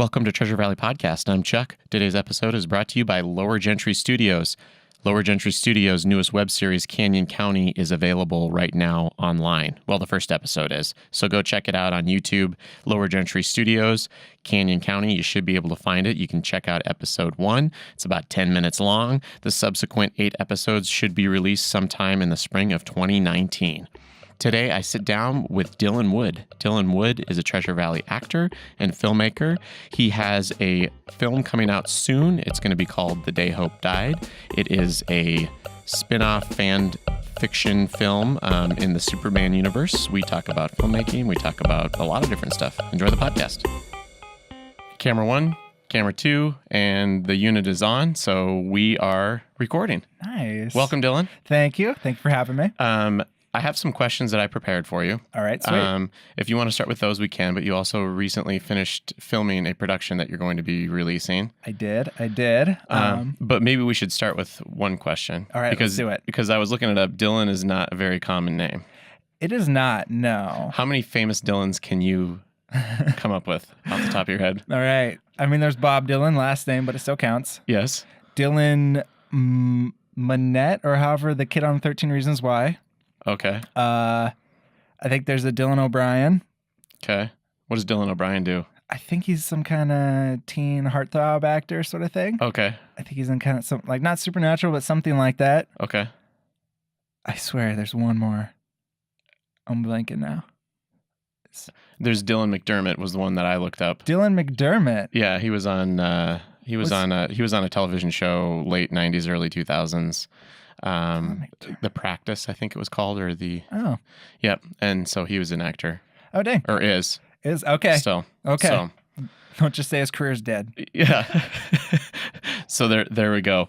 Welcome to Treasure Valley Podcast. I'm Chuck. Today's episode is brought to you by LowerGentry Studios. LowerGentry Studios' newest web series, Canyon County, is available right now online. Well, the first episode is. So go check it out on YouTube. LowerGentry Studios, Canyon County. You should be able to find it. You can check out episode 1. It's about 10 minutes long. The subsequent 8 episodes should be released sometime in the spring of 2019. Today, I sit down with Dylan Wood. Dylan Wood is a Treasure Valley actor and filmmaker. He has a film coming out soon. It's going to be called The Day Hope Died. It is a spin-off fan fiction film in the Superman universe. We talk about filmmaking. We talk about a lot of different stuff. Enjoy the podcast. Camera 1, camera 2, and the unit is on, so we are recording. Nice. Welcome, Dylan. Thank you. Thank you for having me. I have some questions that I prepared for you. All right, sweet. If you want to start with those, we can, but you also recently finished filming a production that you're going to be releasing. I did. But maybe we should start with one question. All right, let's do it. Because I was looking it up. Dylan is not a very common name. It is not, no. How many famous Dylans can you come up with off the top of your head? All right. I mean, there's Bob Dylan, last name, but it still counts. Yes. Dylan Manette, or however, the kid on 13 Reasons Why. Okay. I think there's a Dylan O'Brien. Okay. What does Dylan O'Brien do? I think he's some kind of teen heartthrob actor sort of thing. Okay. I think he's in kind of some, like, not Supernatural, but something like that. Okay. I swear there's one more. I'm blanking now. There's Dylan McDermott was the one that I looked up. Dylan McDermott. Yeah, he was on he was on a television show late 90s, early 2000s. The Practice, I think it was called, or the... Oh. Yep. And so he was an actor. Oh, dang. Or is. Is, okay. Still. Okay. So, don't just say his career's dead. yeah. So there we go.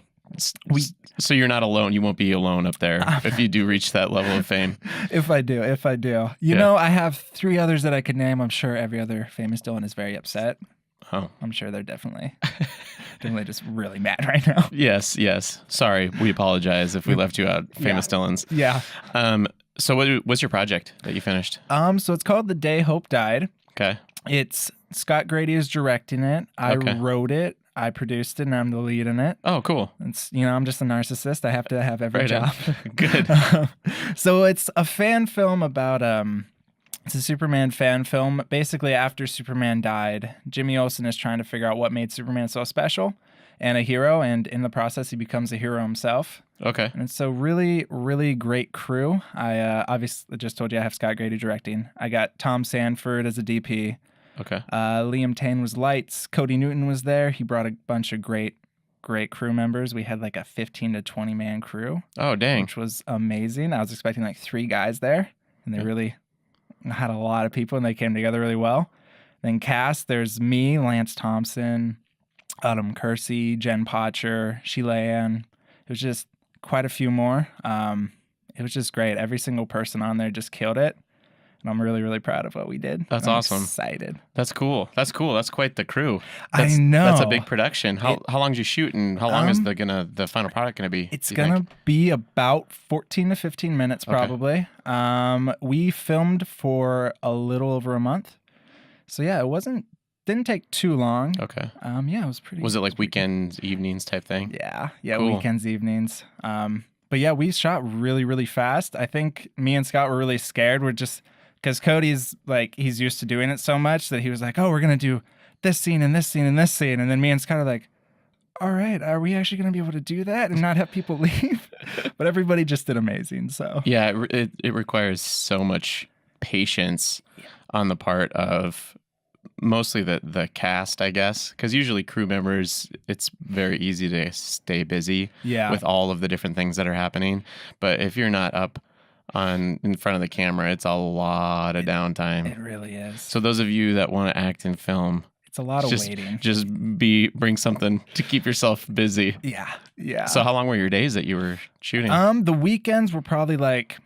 So you're not alone. You won't be alone up there if you do reach that level of fame. If I do. You know, I have 3 others that I could name. I'm sure every other famous Dylan is very upset. Oh. I'm sure they're definitely just really mad right now. Yes. Sorry. We apologize if we left you out, famous Dylans. Yeah. So what's your project that you finished? So it's called The Day Hope Died. Okay. It's Scott Grady is directing it. I wrote it. I produced it, and I'm the lead in it. Oh, cool. It's, I'm just a narcissist. I have to have every job. Good. So it's a fan film about it's a Superman fan film. Basically, after Superman died, Jimmy Olsen is trying to figure out what made Superman so special and a hero, and in the process, he becomes a hero himself. Okay. And it's a really, really great crew. I obviously just told you I have Scott Grady directing. I got Tom Sanford as a DP. Okay. Liam Tane was lights. Cody Newton was there. He brought a bunch of great crew members. We had like a 15 to 20 man crew. Oh, dang. Which was amazing. I was expecting like 3 guys there, and they really had a lot of people, and they came together really well. Then cast, there's me, Lance Thompson, Autumn Kersey, Jen Potcher, Sheila Ann. It was just quite a few more. It was just great. Every single person on there just killed it. And I'm really, really proud of what we did. That's I'm awesome. Excited. That's cool. That's quite the crew. I know. That's a big production. How long did you shoot, and how long is the final product gonna be? It's gonna be about 14 to 15 minutes probably. Okay. We filmed for a little over a month. So yeah, didn't take too long. Okay. Yeah, it was pretty. Was it like weekends, evenings type thing? Yeah, cool. Weekends, evenings. But yeah, we shot really, really fast. I think me and Scott were really scared. We're just because Cody's like, he's used to doing it so much that he was like, oh, we're going to do this scene and this scene and this scene. And then me and Scott are like, all right, are we actually going to be able to do that and not have people leave? But everybody just did amazing. So yeah, it requires so much patience on the part of mostly the cast, I guess, because usually crew members, it's very easy to stay busy with all of the different things that are happening. But if you're not up in front of the camera, it's a lot of downtime. It really is. So those of you that want to act in film, it's a lot of waiting. Just bring something to keep yourself busy. Yeah. So how long were your days that you were shooting? The weekends were probably like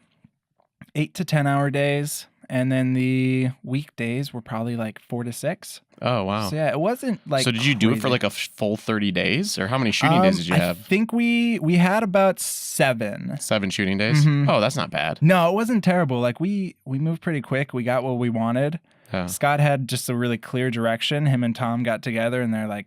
8 to 10 hour days. And then the weekdays were probably like 4 to 6. Oh, wow. So yeah, it wasn't like So did you do it for like a full 30 days? Or how many shooting days did you have? I think we had about 7. 7 shooting days? Mm-hmm. Oh, that's not bad. No, it wasn't terrible. Like we moved pretty quick. We got what we wanted. Yeah. Scott had just a really clear direction. Him and Tom got together, and they're like,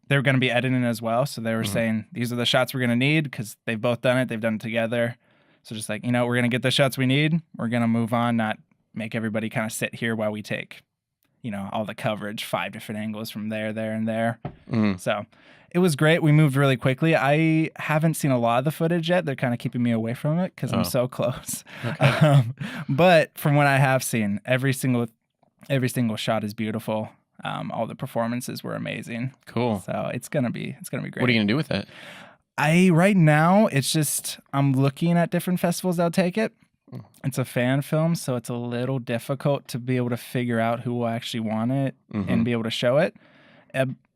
they're going to be editing as well. So they were saying, these are the shots we're going to need because they've both done it. They've done it together. So just like, we're going to get the shots we need. We're going to move on, not make everybody kind of sit here while we take, all the coverage, 5 different angles from there, and there. So it was great. We moved really quickly. I haven't seen a lot of the footage yet. They're kind of keeping me away from it because I'm so close. Okay. But from what I have seen, every single shot is beautiful. All the performances were amazing. Cool. So it's gonna be great. What are you gonna do with it? Right now it's just I'm looking at different festivals that'll take it. It's a fan film, so it's a little difficult to be able to figure out who will actually want it and be able to show it.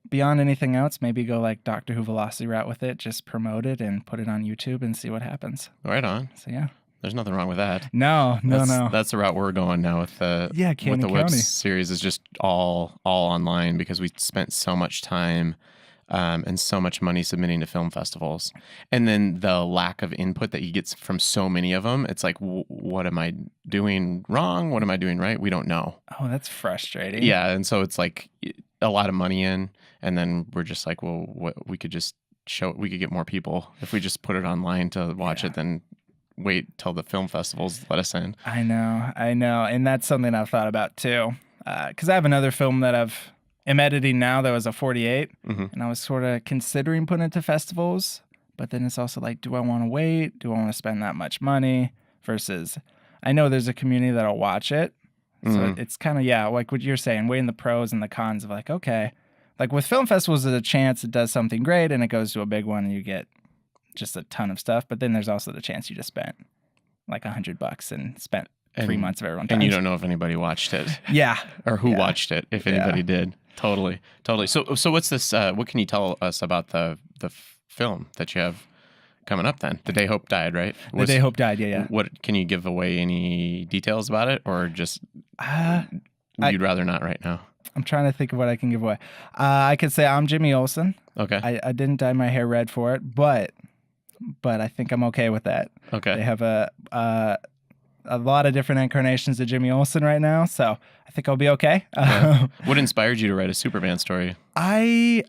Beyond anything else, maybe go like Doctor Who Velocity route with it, just promote it and put it on YouTube and see what happens. Right on. So yeah. There's nothing wrong with that. No. That's the route we're going now with the web series is just all online because we spent so much time and so much money submitting to film festivals, and then the lack of input that you get from so many of them. It's like, what am I doing wrong? What am I doing right? We don't know. Oh, that's frustrating. Yeah, and so it's like a lot of money in, and then we're just like, well, we could just we could get more people if we just put it online to watch it than wait till the film festivals let us in. I know. And that's something I've thought about too. Because I have another film that I'm editing now that was a 48. And I was sort of considering putting it to festivals. But then it's also like, do I want to wait? Do I want to spend that much money? Versus, I know there's a community that'll watch it. So it's kind of, like what you're saying, weighing the pros and the cons of like, okay. Like with film festivals, there's a chance it does something great and it goes to a big one and you get just a ton of stuff, but then there's also the chance you just spent like $100 and spent 3 months of everyone time. And you don't know if anybody watched it. Or who watched it, if anybody did. Totally. So what's this? What can you tell us about the film that you have coming up then? The Day Hope Died, right? The Day Hope Died, yeah. What can you give away any details about it, or just you'd rather not right now? I'm trying to think of what I can give away. I could say I'm Jimmy Olsen. Okay. I didn't dye my hair red for it, but I think I'm okay with that. Okay. They have a lot of different incarnations of Jimmy Olsen right now, so I think I'll be okay. Yeah. What inspired you to write a Superman story? I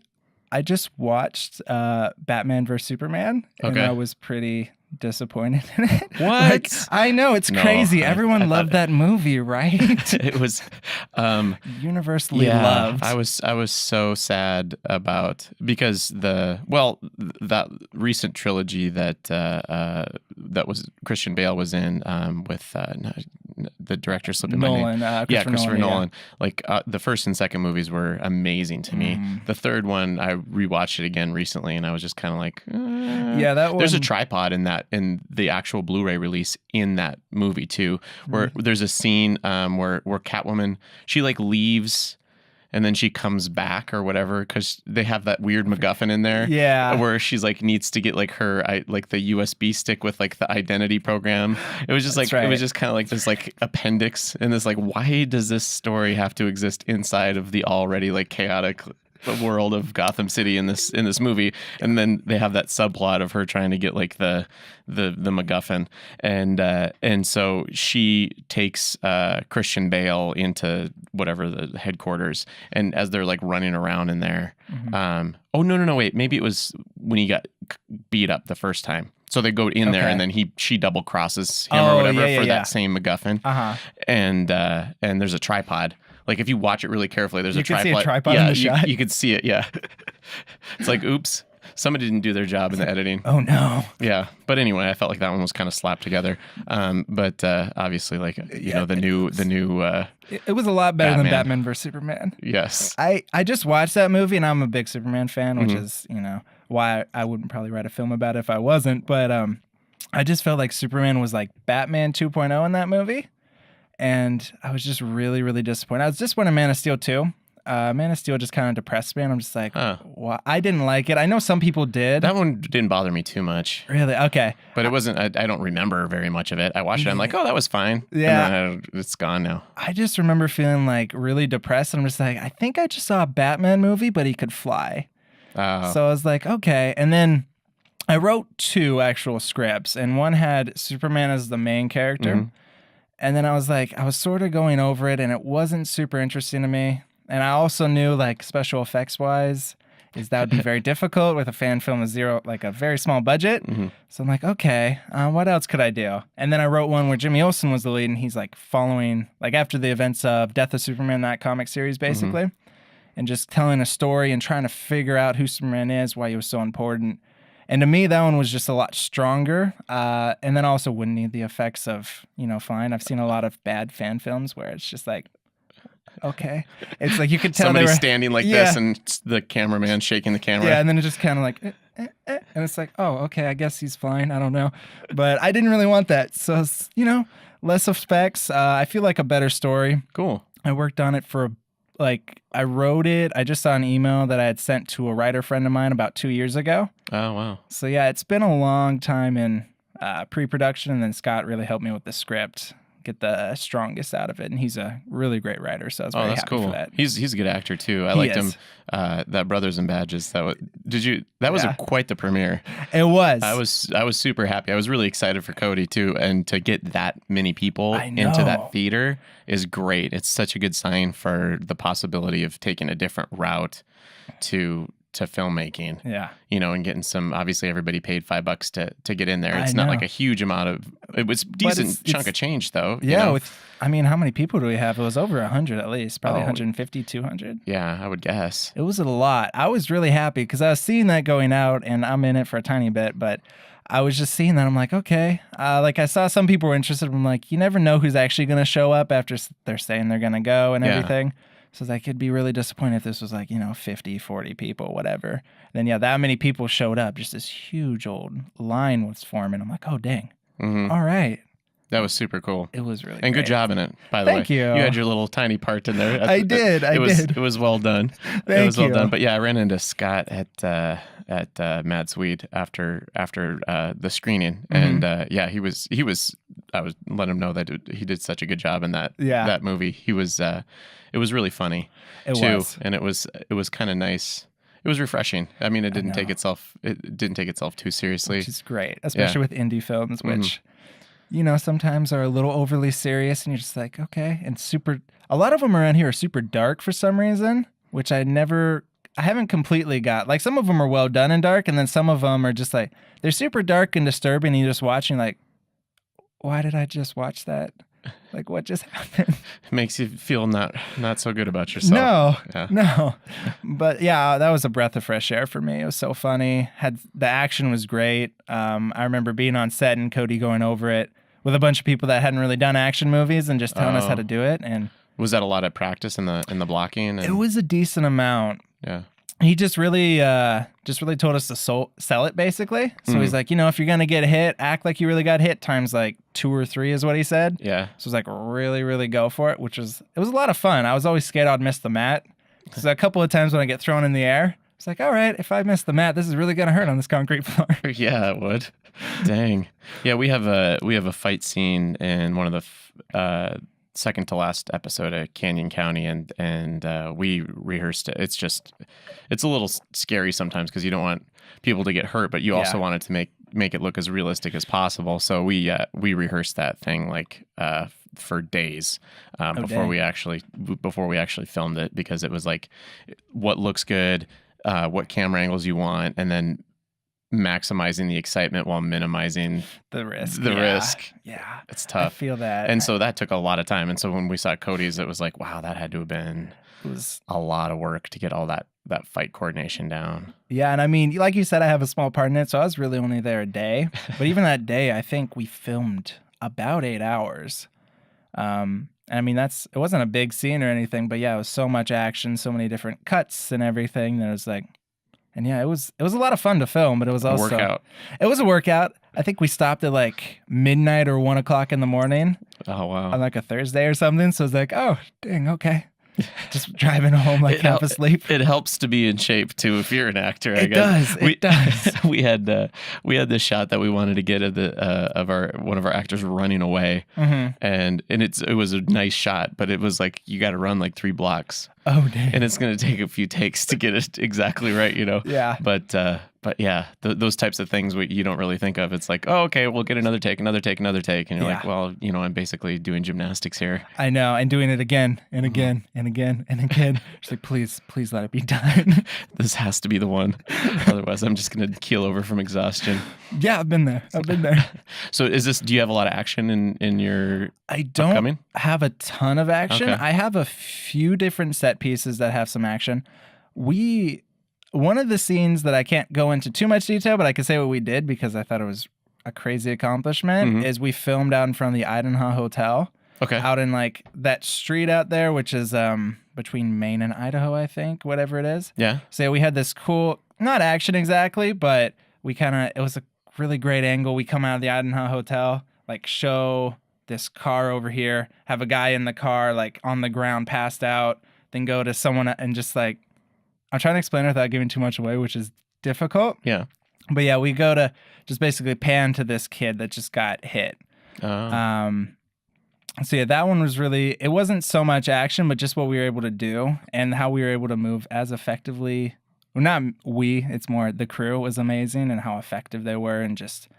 just watched Batman vs Superman, and I was pretty disappointed in it. What? I know, it's crazy. Everyone loved that movie, right? It was universally loved. I was so sad because that recent trilogy that was Christian Bale was in with the director slipping my name. Christopher Nolan. Like the first and second movies were amazing to me. The third one I rewatched it again recently, and I was just kind of like, that one. There's a tripod in the actual Blu-ray release in that movie too, where there's a scene where Catwoman, she like leaves and then she comes back or whatever because they have that weird MacGuffin in there. Yeah, where she's like needs to get like like the USB stick with like the identity program. It was just it was just kind of like this like appendix and this like, why does this story have to exist inside of the already like chaotic world of Gotham City in this movie? And then they have that subplot of her trying to get like the MacGuffin, and so she takes Christian Bale into whatever the headquarters, and as they're like running around in there, wait, maybe it was when he got beat up the first time. So they go in there, and then she double crosses him or whatever for that same MacGuffin, and there's a tripod. Like if you watch it really carefully, there's a tripod. You can see a tripod in the shot. You could see it. Yeah, it's like, oops, somebody didn't do their job in the editing. Oh no. Yeah, but anyway, I felt like that one was kind of slapped together. But obviously, like the new. It was a lot better than Batman vs Superman. Yes. I just watched that movie, and I'm a big Superman fan, which is why I wouldn't probably write a film about it if I wasn't. But I just felt like Superman was like Batman 2.0 in that movie. And I was just really, really disappointed. I was disappointed in Man of Steel too. Man of Steel just kind of depressed me, and I'm just like, why? I didn't like it. I know some people did. That one didn't bother me too much. Really? Okay. But it wasn't, I don't remember very much of it. I watched it, I'm like, oh, that was fine. Yeah. And then it's gone now. I just remember feeling like really depressed, and I'm just like, I think I just saw a Batman movie, but he could fly. So I was like, okay. And then I wrote 2 actual scripts, and one had Superman as the main character. And then I was sort of going over it, and it wasn't super interesting to me. And I also knew, like, special effects wise, is that would be very difficult with a fan film with a very small budget. Mm-hmm. So I'm like, okay, what else could I do? And then I wrote one where Jimmy Olsen was the lead, and he's like following, like, after the events of Death of Superman, that comic series, basically, and just telling a story and trying to figure out who Superman is, why he was so important. And to me, that one was just a lot stronger. And then also wouldn't need the effects of, fine. I've seen a lot of bad fan films where it's just like, okay. It's like you could tell somebody they were standing like this and the cameraman shaking the camera. Yeah, and then it just kind of like, and it's like, oh, okay, I guess he's fine. I don't know. But I didn't really want that. So, less effects. I feel like a better story. Cool. I worked on it I wrote it. I just saw an email that I had sent to a writer friend of mine about 2 years ago. Oh, wow. So, yeah, it's been a long time in pre-production, and then Scott really helped me with the script, get the strongest out of it, and he's a really great writer, so I was very happy for that. He's a good actor too. I liked him. That Brothers and Badges. That was quite the premiere. It was. I was super happy. I was really excited for Cody too, and to get that many people into that theater is great. It's such a good sign for the possibility of taking a different route to filmmaking. Yeah. And getting some, obviously everybody paid $5 to get in there. It's not like a huge amount of, it was decent chunk of change though. Yeah. How many people do we have? It was over 100 at least, probably 150, 200. Yeah, I would guess. It was a lot. I was really happy because I was seeing that going out, and I'm in it for a tiny bit, but I was just seeing that. I'm like, okay. I saw some people were interested. I'm like, you never know who's actually going to show up after they're saying they're going to go and everything. So I could be really disappointed if this was 50, 40 people, whatever. And then, that many people showed up. Just this huge old line was forming. I'm like, oh, dang. Mm-hmm. All right. That was super cool. It was really And great. Good job in it, by the way. Thank you. You had your little tiny part in there. I did. It was well done. Thank It was well you. done. But yeah, I ran into Scott at Mad Swede after the screening, and he was. I was letting him know that he did such a good job in that movie. He was. It was really funny too, and it was kind of nice. It was refreshing. I mean, it didn't take itself too seriously, which is great, especially with indie films, which sometimes are a little overly serious, and you're just like, okay. And a lot of them around here are super dark for some reason, which I haven't completely got. Like, some of them are well done and dark, and then some of them are just like, they're super dark and disturbing, and you're just watching like, why did I just watch that? Like, what just happened? It makes you feel not so good about yourself. No. But that was a breath of fresh air for me. It was so funny. The action was great. I remember being on set and Cody going over it with a bunch of people that hadn't really done action movies and just telling us how to do it. And was that a lot of practice in the blocking? It was a decent amount. Yeah. He just really told us to sell it, basically. So he's like, if you're gonna get hit, act like you really got hit times like 2 or 3 is what he said. Yeah. So it's like, really, really go for it, it was a lot of fun. I was always scared I'd miss the mat. So a couple of times when I get thrown in the air, it's like, all right, if I miss the mat, this is really gonna hurt on this concrete floor. Yeah, it would. Dang. Yeah, we have a fight scene in one of the second to last episode of Canyon County, and we rehearsed it. It's a little scary sometimes because you don't want people to get hurt, but you also wanted to make it look as realistic as possible. So we rehearsed that thing for days before we actually filmed it, because it was like what looks good, what camera angles you want, and then maximizing the excitement while minimizing the risk. Yeah. It's tough. I feel that. And so that took a lot of time. And so when we saw Cody's, it was like, wow, that had to have been a lot of work to get all that fight coordination down. Yeah. And I mean, like you said, I have a small part in it, so I was really only there a day. But even that day, I think we filmed about 8 hours. And I mean, it wasn't a big scene or anything, but it was so much action, so many different cuts and everything that it was like, and it was a lot of fun to film, but it was also workout. It was a workout. I think we stopped at like midnight or 1 o'clock in the morning. Oh, wow. On like a Thursday or something. So it's like, oh, dang, okay. Just driving home half asleep. It helps to be in shape too if you're an actor. It does. We had this shot that we wanted to get of one of our actors running away, and it was a nice shot, but it was like you got to run like 3 blocks. Oh, dang. and it's going to take a few takes to get it exactly right, Yeah. But yeah, those types of things you don't really think of. It's like, oh, okay, we'll get another take, and you're like, well, I'm basically doing gymnastics here. I know, and doing it again and again and again and again. Just like, please let it be done. This has to be the one. Otherwise, I'm just going to keel over from exhaustion. Yeah, I've been there. So do you have a lot of action in your I don't upcoming? have a ton of action. Okay. I have a few different set pieces that have some action. One of the scenes that I can't go into too much detail, but I can say what we did because I thought it was a crazy accomplishment, is we filmed out in front of the Idaho Hotel. Okay. Out in like that street out there, which is between Maine and Idaho, I think, whatever it is. Yeah. So we had this cool, not action exactly, but it was a really great angle. We come out of the Idaho Hotel, like show this car over here, have a guy in the car, like on the ground, passed out, then go to someone and just like, I'm trying to explain it without giving too much away, which is difficult. Yeah. But yeah, we go to just basically pan to this kid that just got hit. So yeah, that one was it wasn't so much action, but just what we were able to do and how we were able to move as effectively. Well, not we, it's more the crew was amazing and how effective they were, and just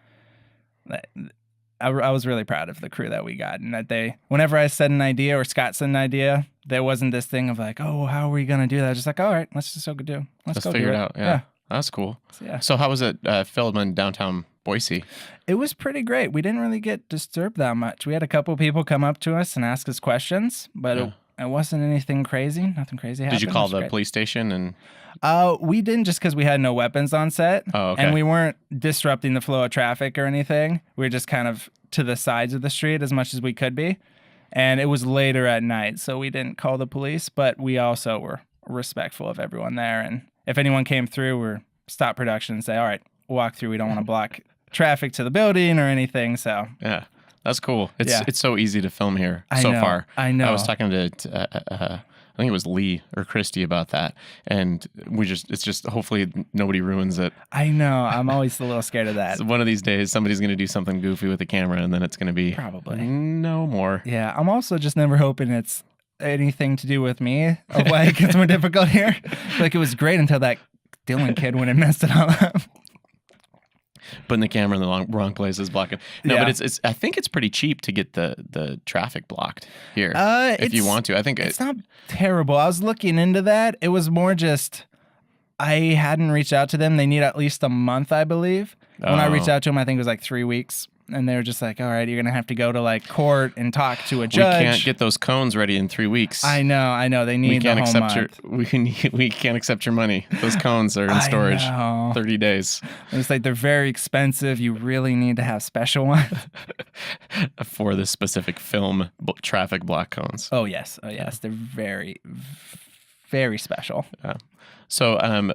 I was really proud of the crew that we got, and that whenever I said an idea or Scott said an idea, there wasn't this thing of like, oh, how are we going to do that? I was just like, all right, let's just go Let's go figure do it out. Yeah. That's cool. So how was it filmed in downtown Boise? It was pretty great. We didn't really get disturbed that much. We had a couple people come up to us and ask us questions, but it wasn't anything crazy. Nothing crazy happened. Did you call the police station? And we didn't, just because we had no weapons on set. Oh, okay. And we weren't disrupting the flow of traffic or anything. We were just kind of to the sides of the street as much as we could be. And it was later at night, so we didn't call the police, but we also were respectful of everyone there. And if anyone came through, we're stop production and say, all right, walk through. We don't want to block traffic to the building or anything. So yeah, that's cool. It's so easy to film here far. I know. I was talking to I think it was Lee or Christy about that, and it's just hopefully nobody ruins it. I know. I'm always a little scared of that. So one of these days, somebody's going to do something goofy with the camera, and then it's going to be probably no more. Yeah, I'm also just never hoping it's anything to do with me of why it gets more difficult here. Like, it was great until that Dylan kid went and messed it all up. Putting the camera in the wrong place is blocking. No, but it's. I think it's pretty cheap to get the traffic blocked here if you want to. I think it's not terrible. I was looking into that. It was more just I hadn't reached out to them. They need at least a month, I believe. When I reached out to them, I think it was like 3 weeks. And they were just like, all right, you're going to have to go to like court and talk to a judge. We can't get those cones ready in 3 weeks. I know. They need the whole month. We can't accept your money. Those cones are in storage 30 days. It's like they're very expensive. You really need to have special ones. For this specific film traffic block cones. Oh, yes. They're very, very special. Yeah. So,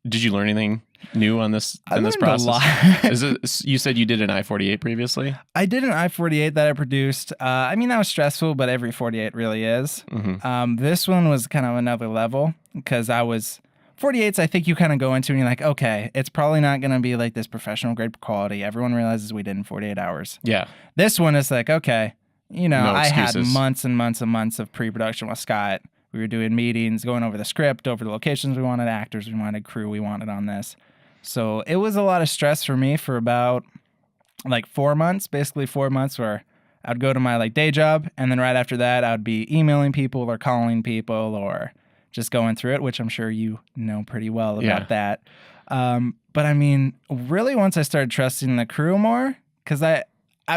did you learn anything new on this in this process? A lot. You said you did an I-48 previously? I did an I-48 that I produced. I mean, that was stressful, but every 48 really is. Mm-hmm. This one was kind of another level because 48s, I think you kind of go into and you're like, okay, it's probably not going to be like this professional grade quality. Everyone realizes we did in 48 hours. Yeah. This one is like, okay, no I had excuses. months and months and months of pre-production with Scott. We were doing meetings, going over the script, over the locations we wanted, actors we wanted, crew we wanted on this. So it was a lot of stress for me for about like 4 months, basically 4 months, where I'd go to my like day job, and then right after that, I'd be emailing people or calling people or just going through it, which I'm sure you know pretty well about that. But I mean, really, once I started trusting the crew more, because at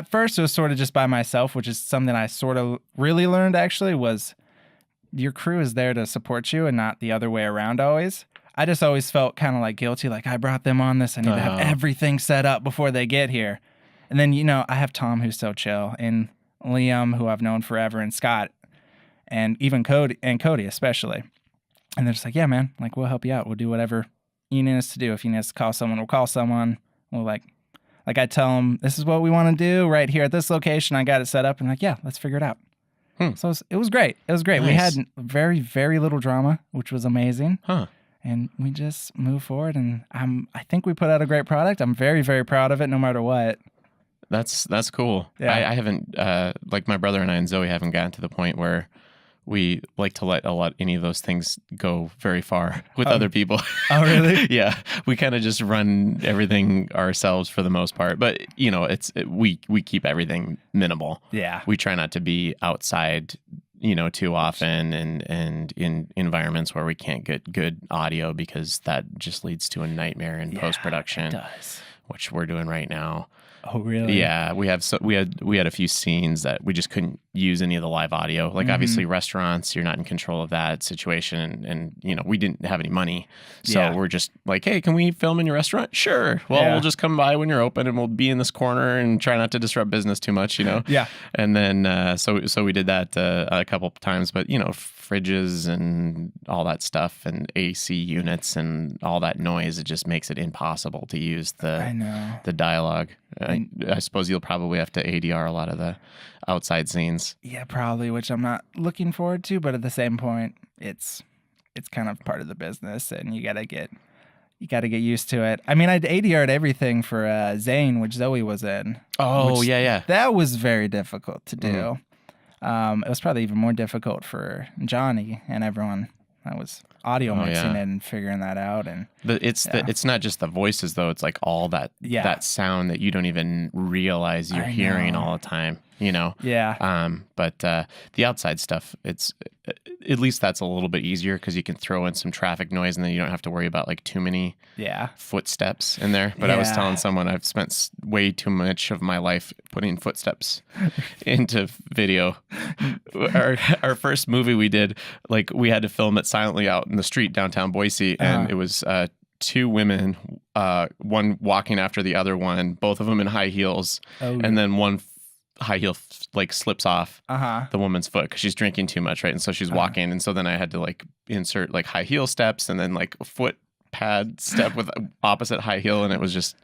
first it was sort of just by myself, which is something I sort of really learned actually was your crew is there to support you and not the other way around always. I just always felt kind of like guilty, like I brought them on this. I need to have everything set up before they get here. And then, I have Tom, who's so chill, and Liam, who I've known forever, and Scott, and even Cody especially. And they're just like, yeah, man, like we'll help you out. We'll do whatever you need us to do. If you need us to call someone, we'll call someone. We'll like I tell them, this is what we want to do right here at this location. I got it set up. And like, yeah, let's figure it out. So it was great. Nice. We had very, very little drama, which was amazing. And we just moved forward, and I think we put out a great product. I'm very, very proud of it, no matter what. That's cool. Yeah. I haven't like my brother and I and Zoe haven't gotten to the point where we like to let any of those things go very far with other people. Oh, really? Yeah, we kind of just run everything ourselves for the most part. But we keep everything minimal. Yeah. We try not to be outside, too often, and in environments where we can't get good audio, because that just leads to a nightmare in post-production. It does. Which we're doing right now. Oh, really? Yeah, we had a few scenes that we just couldn't use any of the live audio. Like obviously restaurants, you're not in control of that situation, and we didn't have any money, so we're just like, hey, can we film in your restaurant? Sure. Well, we'll just come by when you're open, and we'll be in this corner and try not to disrupt business too much, Yeah. And then so we did that a couple of times, but fridges and all that stuff and AC units and all that noise, it just makes it impossible to use the dialogue. I suppose you'll probably have to ADR a lot of the outside scenes. Yeah, probably, which I'm not looking forward to, but at the same point, it's kind of part of the business, and you gotta get used to it. I mean, I'd ADR'd everything for Zane, which Zoe was in. Oh, yeah. That was very difficult to do. It was probably even more difficult for Johnny and everyone that was audio mixing it and figuring that out. And it's not just the voices though; it's like all that sound that you don't even realize you're hearing all the time. Yeah. But the outside stuff, it's at least that's a little bit easier because you can throw in some traffic noise, and then you don't have to worry about like too many footsteps in there. But I was telling someone I've spent way too much of my life putting footsteps into video. Our first movie we did, like we had to film it silently out in the street downtown Boise, and it was two women, one walking after the other one, both of them in high heels, and then one high heel like slips off the woman's foot because she's drinking too much, right? And so she's walking, and so then I had to like insert like high heel steps and then like a foot pad step with opposite high heel, and it was just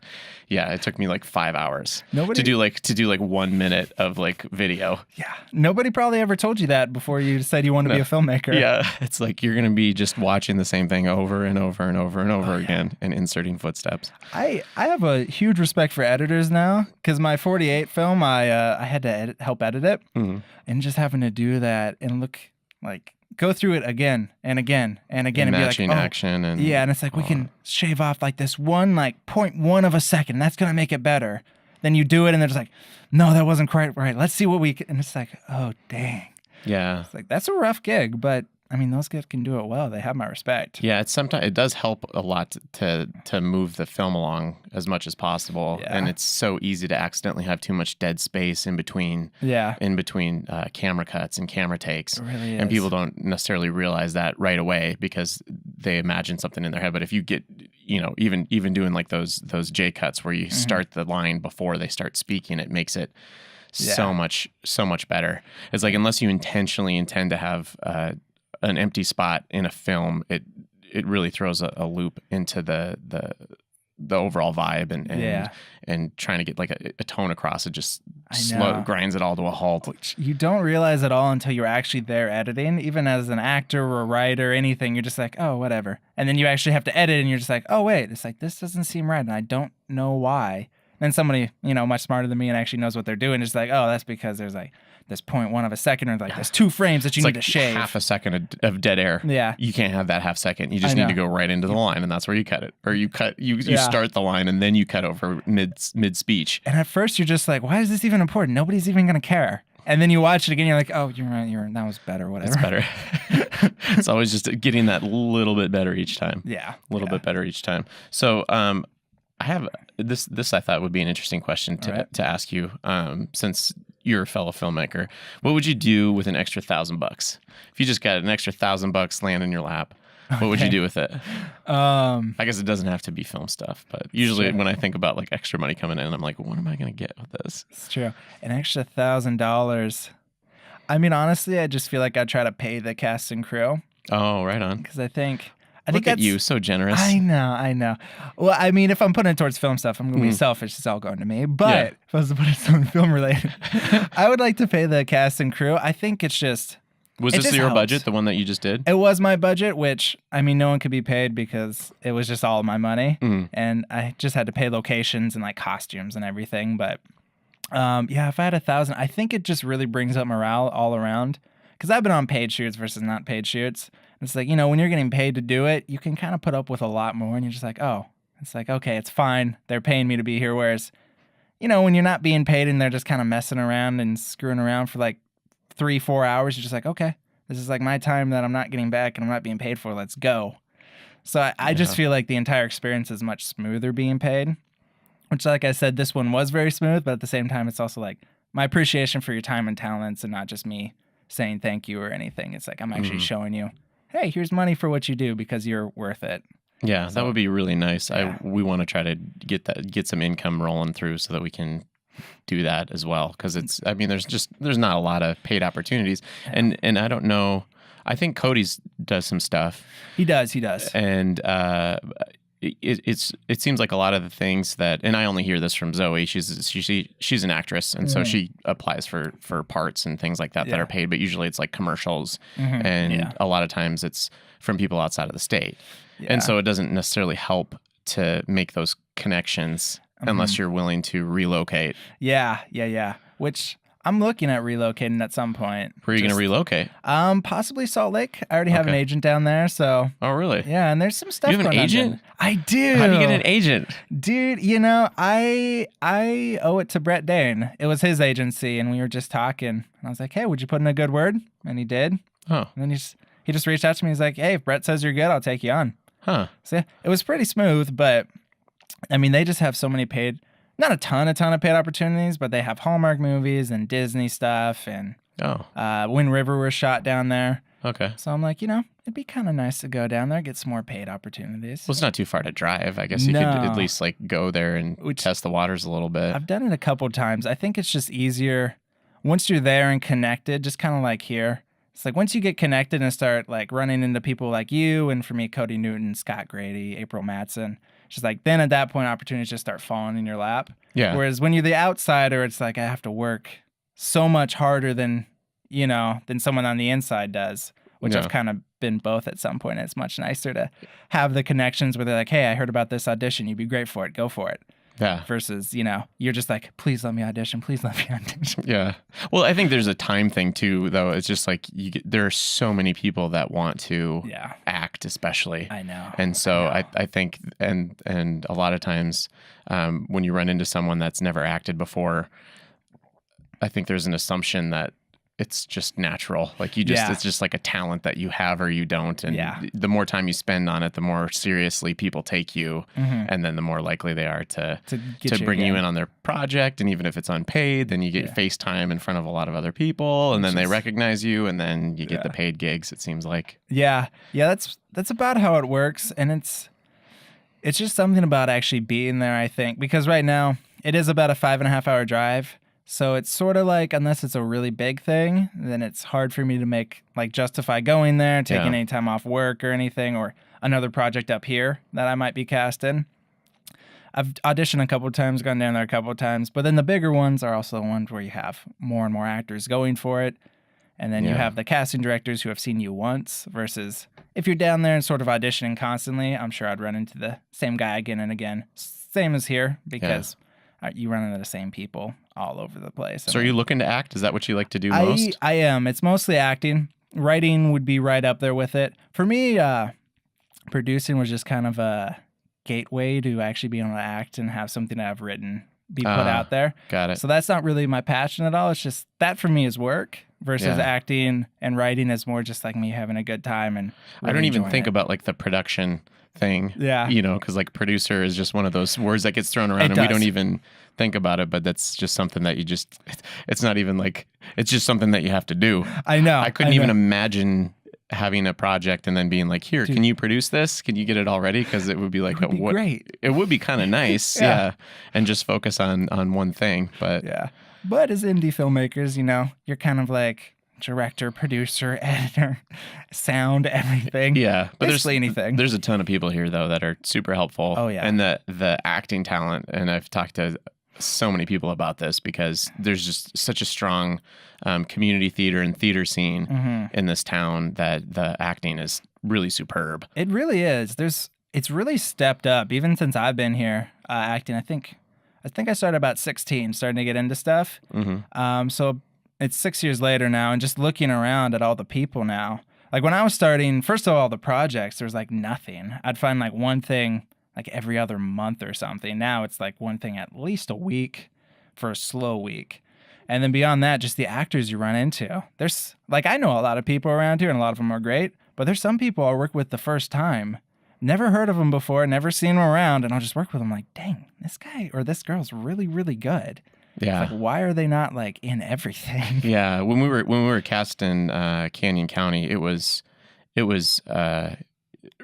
it took me like 5 hours to do like 1 minute of like video. Yeah, nobody probably ever told you that before you said you want to be a filmmaker. Yeah, it's like you're gonna be just watching the same thing over and over and over and over again and inserting footsteps. I have a huge respect for editors now, because my 48 film I had to help edit it, and just having to do that and go through it again and again and again, and matching be like, action and it's like we can shave off like this one like 0.1 of a second. That's gonna make it better. Then you do it, and they're just like, no, that wasn't quite right. Let's see what we can. And it's like, oh dang. Yeah, it's like that's a rough gig, but I mean, those guys can do it well. They have my respect. Yeah, it does help a lot to move the film along as much as possible, and it's so easy to accidentally have too much dead space in between. Camera cuts and camera takes. It really is. And people don't necessarily realize that right away because they imagine something in their head. But if you get, even doing like those J cuts where you start the line before they start speaking, it makes it so much better. It's like unless you intentionally intend to have an empty spot in a film, it really throws a loop into the overall vibe and trying to get like a tone across. It just grinds it all to a halt. Which you don't realize at all until you're actually there editing. Even as an actor or a writer or anything, you're just like, oh, whatever. And then you actually have to edit, and you're just like, oh, wait, it's like, this doesn't seem right, and I don't know why. And somebody, much smarter than me and actually knows what they're doing is like, oh, that's because there's like this 0.1 of a second, or like there's 2 frames that you need to shave. Half a second of dead air. Yeah. You can't have that half second. You just need to go right into the line, and that's where you cut it. Or you start the line and then you cut over mid speech. And at first you're just like, why is this even important? Nobody's even gonna care. And then you watch it again, you're like, oh, you're right, that was better, whatever. It's better. It's always just getting that little bit better each time. Yeah. A little bit better each time. So I have this I thought would be an interesting question to ask you, since you're a fellow filmmaker. What would you do with an extra $1,000? If you just got an extra $1,000 land in your lap, what would you do with it? I guess it doesn't have to be film stuff, but usually when I think about like extra money coming in, I'm like, what am I going to get with this? It's true. An extra $1,000. I mean, honestly, I just feel like I'd try to pay the cast and crew. Oh, right on. Because I think Look at you, so generous. I know. Well, I mean, if I'm putting it towards film stuff, I'm going to be selfish. It's all going to me. But if I was to put it something film related, I would like to pay the cast and crew. I think it's just... Was this your budget, the one that you just did? It was my budget, which, I mean, no one could be paid because it was just all my money. And I just had to pay locations and like costumes and everything. But if I had $1,000, I think it just really brings up morale all around. because I've been on paid shoots versus not paid shoots. It's like, when you're getting paid to do it, you can kind of put up with a lot more, and you're just like, oh, it's like, okay, it's fine. They're paying me to be here. Whereas, when you're not being paid and they're just kind of messing around and screwing around for like 3-4 hours, you're just like, okay, this is like my time that I'm not getting back and I'm not being paid for. Let's go. So I just feel like the entire experience is much smoother being paid, which, like I said, this one was very smooth, but at the same time, it's also like my appreciation for your time and talents and not just me saying thank you or anything. It's like I'm actually showing you, hey, here's money for what you do because you're worth it. Yeah, So, that would be really nice. yeah. We want to try to get some income rolling through so that we can do that as well. Because there's not a lot of paid opportunities, and I don't know. I think Cody's does some stuff. He does, and it seems like a lot of the things that, and I only hear this from Zoe. She's an actress, and so she applies for parts and things like that that are paid. But usually it's like commercials, and a lot of times it's from people outside of the state, and so it doesn't necessarily help to make those connections unless you're willing to relocate. Yeah. Which I'm looking at relocating at some point. Where are you going to relocate? Possibly Salt Lake. I already have an agent down there, so. Oh, really? Yeah, and there's some stuff. You have an going agent? on. I do. How do you get an agent? Dude, I owe it to Brett Dane. It was his agency, and we were just talking. And I was like, hey, would you put in a good word? And he did. Oh. And then he just reached out to me. He's like, hey, if Brett says you're good, I'll take you on. Huh. So yeah, it was pretty smooth, but I mean, they just have so many paid. Not a ton of paid opportunities, but they have Hallmark movies and Disney stuff, and Wind River was shot down there. Okay. So I'm like, it'd be kind of nice to go down there, get some more paid opportunities. Well, it's not too far to drive. I guess you could at least like go there and test the waters a little bit. I've done it a couple times. I think it's just easier once you're there and connected, just kind of like here. It's like once you get connected and start like running into people like you, and for me, Cody Newton, Scott Grady, April Matson. Just like then at that point, opportunities just start falling in your lap. Yeah. Whereas when you're the outsider, it's like I have to work so much harder than someone on the inside does, which I've kind of been both at some point. It's much nicer to have the connections where they're like, hey, I heard about this audition. You'd be great for it. Go for it. Yeah. Versus, you're just like, please let me audition. Please let me audition. Yeah. Well, I think there's a time thing too, though. It's just like there are so many people that want to act, especially. I know. And so I think, and a lot of times when you run into someone that's never acted before, I think there's an assumption that it's just natural. Like it's just like a talent that you have or you don't. And the more time you spend on it, the more seriously people take you. And then the more likely they are to bring you in on their project. And even if it's unpaid, then you get FaceTime in front of a lot of other people, and then they recognize you, and then you get the paid gigs, it seems like. Yeah. That's about how it works. And it's just something about actually being there, I think, because right now it is about a 5.5-hour drive. So it's sort of like, unless it's a really big thing, then it's hard for me to justify going there, taking any time off work or anything, or another project up here that I might be cast in. I've auditioned a couple of times, gone down there a couple of times, but then the bigger ones are also the ones where you have more and more actors going for it. And then you have the casting directors who have seen you once versus if you're down there and sort of auditioning constantly, I'm sure I'd run into the same guy again and again. Same as here, because you run into the same people all over the place. So are you looking to act? Is that what you like to do most? I am. It's mostly acting. Writing would be right up there with it. For me, producing was just kind of a gateway to actually being able to act and have something that I've written be put out there. Got it. So that's not really my passion at all. It's just that for me is work versus acting, and writing is more just like me having a good time. And really I don't even think about like the production thing. Yeah. Because like producer is just one of those words that gets thrown around and we don't even think about it, but that's just something that it's not even like, it's just something that you have to do. I know. I couldn't even imagine having a project and then being like, here, can you produce this? Can you get it all ready? Because it would be like, great. It would be kind of nice. And just focus on one thing. But but as indie filmmakers, you're kind of like director, producer, editor, sound, everything. Yeah, but basically anything. There's a ton of people here though that are super helpful. Oh yeah, and the acting talent. And I've talked to so many people about this because there's just such a strong community theater and theater scene in this town that the acting is really superb. It really is. It's really stepped up even since I've been here acting. I think I started about 16, starting to get into stuff. So it's 6 years later now, and just looking around at all the people now. Like when I was starting, first of all, the projects, there was like nothing. I'd find like one thing like every other month or something. Now it's like one thing at least a week for a slow week. And then beyond that, just the actors you run into. There's like, I know a lot of people around here and a lot of them are great, but there's some people I work with the first time. Never heard of them before, never seen them around, and I'll just work with them like, dang, this guy or this girl's really, really good. Yeah. It's like, why are they not like in everything? Yeah. When we were cast in Canyon County, it was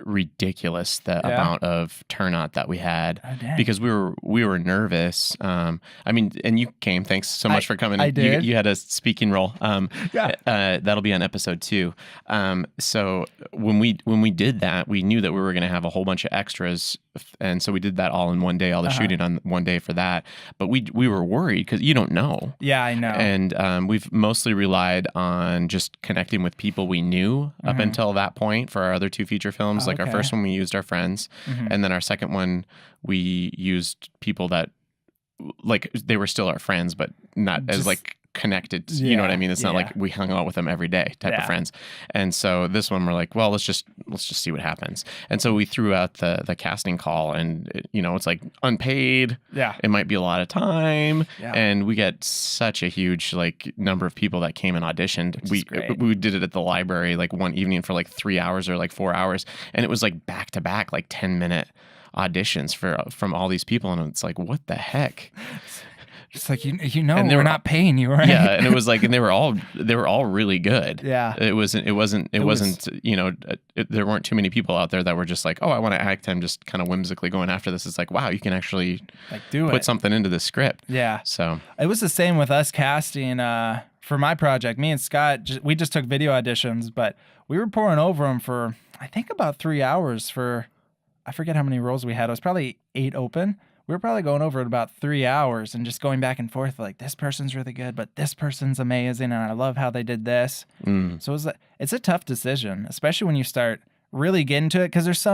ridiculous the amount of turnout that we had because we were nervous. I mean, and you came. Thanks so much for coming. I did. You had a speaking role. That'll be on episode 2. So when we did that, we knew that we were going to have a whole bunch of extras, and so we did that all in one day, all the shooting on one day for that. But we were worried because you don't know. Yeah, I know. And we've mostly relied on just connecting with people we knew up until that point for our other 2 feature films. Like our first one, we used our friends. And then our second one, we used people that, like, they were still our friends, but not as, like, connected. You know what I mean? It's not like we hung out with them every day type of friends. And so this one, we're like, well, let's just see what happens. And so we threw out the casting call, and it's like unpaid. Yeah, it might be a lot of time. Yeah. And we get such a huge like number of people that came and auditioned. We did it at the library like one evening for like 3 hours or like 4 hours, and it was like back to back like 10-minute auditions from all these people, and it's like, what the heck? It's like and we're not paying you, right? Yeah, and it was like, and they were all really good. Yeah, it wasn't. There weren't too many people out there that were just like, oh, I want to act. I'm just kind of whimsically going after this. It's like, wow, you can actually like put something into the script. Yeah. So it was the same with us casting for my project. Me and Scott, we just took video auditions, but we were pouring over them for I think about 3 hours for I forget how many roles we had. It was probably 8 open. We were probably going over it about 3 hours and just going back and forth like, this person's really good, but this person's amazing, and I love how they did this. So it's a tough decision, especially when you start really getting to it, because there's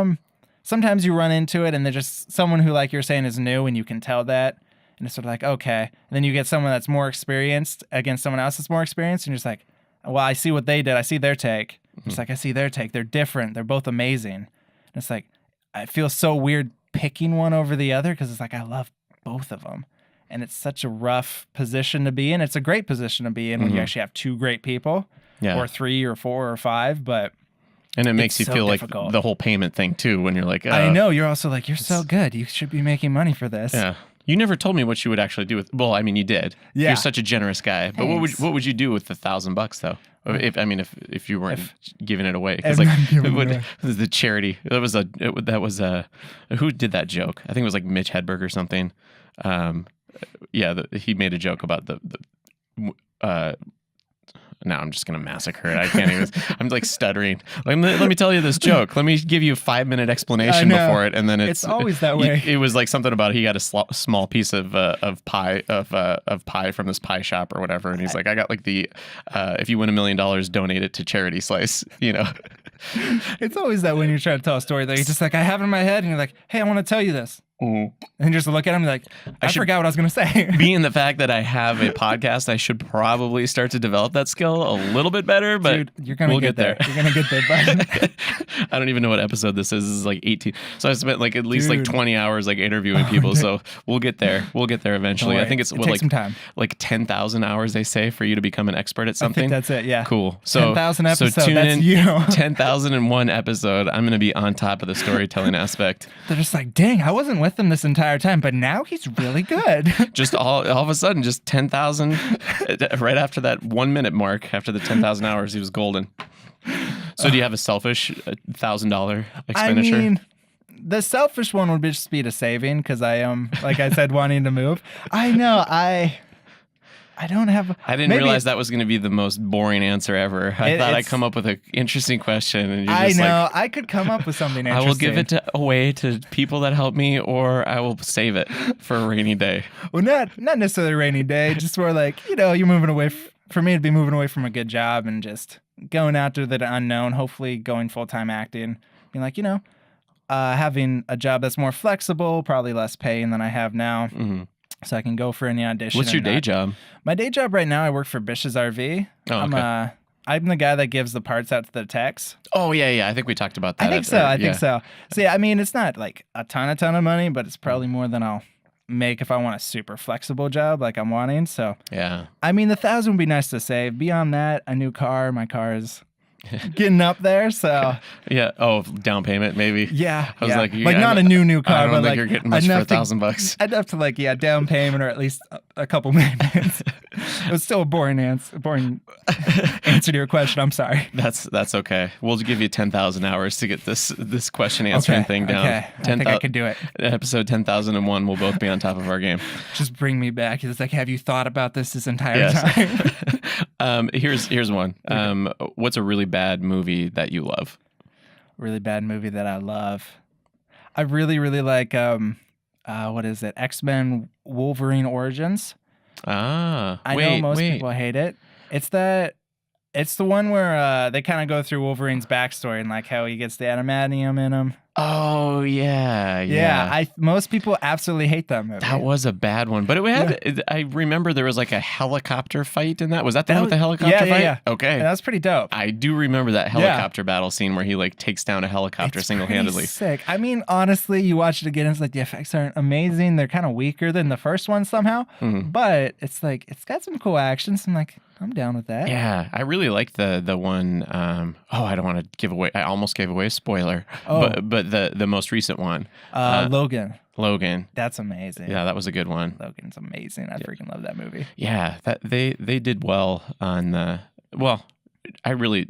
sometimes you run into it and they're just someone who, like you're saying, is new, and you can tell that, and it's sort of like, okay. And then you get someone that's more experienced against someone else that's more experienced, and you're just like, well, I see what they did. I see their take. It's like, I see their take. They're different. They're both amazing. And it's like, I feel so weird picking one over the other because it's like I love both of them, and it's such a rough position to be in. It's a great position to be in when you actually have 2 great people, or 3 or 4 or 5, and it makes you feel difficult. Like the whole payment thing too, when you're like, I know, you're also like, you're so good, you should be making money for this. Yeah. You never told me what you would actually do with. Well, I mean, you did. Yeah. You're such a generous guy. But what would you do with the $1,000 though? If you weren't giving it away, because like the charity who did that joke? I think it was like Mitch Hedberg or something. He made a joke about now I'm just going to massacre it. I can't even. I'm like stuttering. Let me tell you this joke. Let me give you a 5-minute explanation before it, and then it's always that way. It was like something about he got a small piece of pie from this pie shop or whatever, and he's like, I got like the if you win $1 million, donate it to charity slice. It's always that when you're trying to tell a story that you're just like, I have it in my head, and you're like, hey, I want to tell you this. And just look at him like, I forgot what I was going to say. Being the fact that I have a podcast, I should probably start to develop that skill a little bit better, but dude, you're gonna get there. You're going to get there, bud. I don't even know what episode this is. This is like 18. So I spent like at least like 20 hours like interviewing people. So we'll get there. We'll get there eventually. I think it's like some time. Like 10,000 hours, they say, for you to become an expert at something. I think that's it, yeah. Cool. So 10,000 episodes, so tune that's in, you. 10,001 episode. I'm going to be on top of the storytelling aspect. They're just like, dang, I wasn't with them this entire time, but now he's really good. Just all of a sudden, just 10,000 right after that 1 minute mark, after the 10,000 hours, he was golden. So do you have a selfish $1,000 expenditure? I mean, the selfish one would just be to saving, because I am, like I said, wanting to move. I know, I don't have. I didn't realize that was going to be the most boring answer ever. I thought I'd come up with an interesting question, and you're just like, I could come up with something interesting. I will give it away to people that help me, or I will save it for a rainy day. Well, not necessarily a rainy day. Just where like, you're moving away. For me, it'd be moving away from a good job and just going after the unknown. Hopefully, going full-time acting. Being like, having a job that's more flexible, probably less paying than I have now. so I can go for any audition. What's your day job? My day job right now, I work for Bish's RV. Oh, okay. I'm the guy that gives the parts out to the techs. Oh, yeah. I think we talked about that. I think so. So yeah, I mean, it's not like a ton of money, but it's probably more than I'll make if I want a super flexible job like I'm wanting. So yeah, I mean, the 1,000 would be nice to save. Beyond that, a new car. My car is getting up there. So yeah. Oh, down payment maybe. Yeah. I was like, not a new car, I don't but think like you're getting much for $1,000. Enough to down payment or at least a couple payments. It was still a boring answer to your question. I'm sorry. That's okay. We'll give you 10,000 hours to get this question answering thing down. Okay. I think I can do it. Episode 10,001, we'll both be on top of our game. Just bring me back. It's like, have you thought about this entire time? Here's one. What's a really bad movie that you love? Really bad movie that I love. I really, really like what is it? X-Men Wolverine Origins. I know most people hate it. It's the one where they kind of go through Wolverine's backstory and like how he gets the adamantium in him. Oh yeah. Most people absolutely hate that movie. That was a bad one, but it had. I remember there was like a helicopter fight in that. Was that the one with the helicopter fight? Yeah. Okay, that was pretty dope. I do remember that helicopter battle scene where he like takes down a helicopter single-handedly. Sick. I mean, honestly, you watch it again, it's like the effects aren't amazing. They're kind of weaker than the first one somehow, but it's like it's got some cool action. So I'm down with that. Yeah, I really like the one. I don't want to give away. I almost gave away a spoiler. But the most recent one, Logan. That's amazing. Yeah, that was a good one. Logan's amazing. I freaking love that movie. Yeah, that they did well on the I really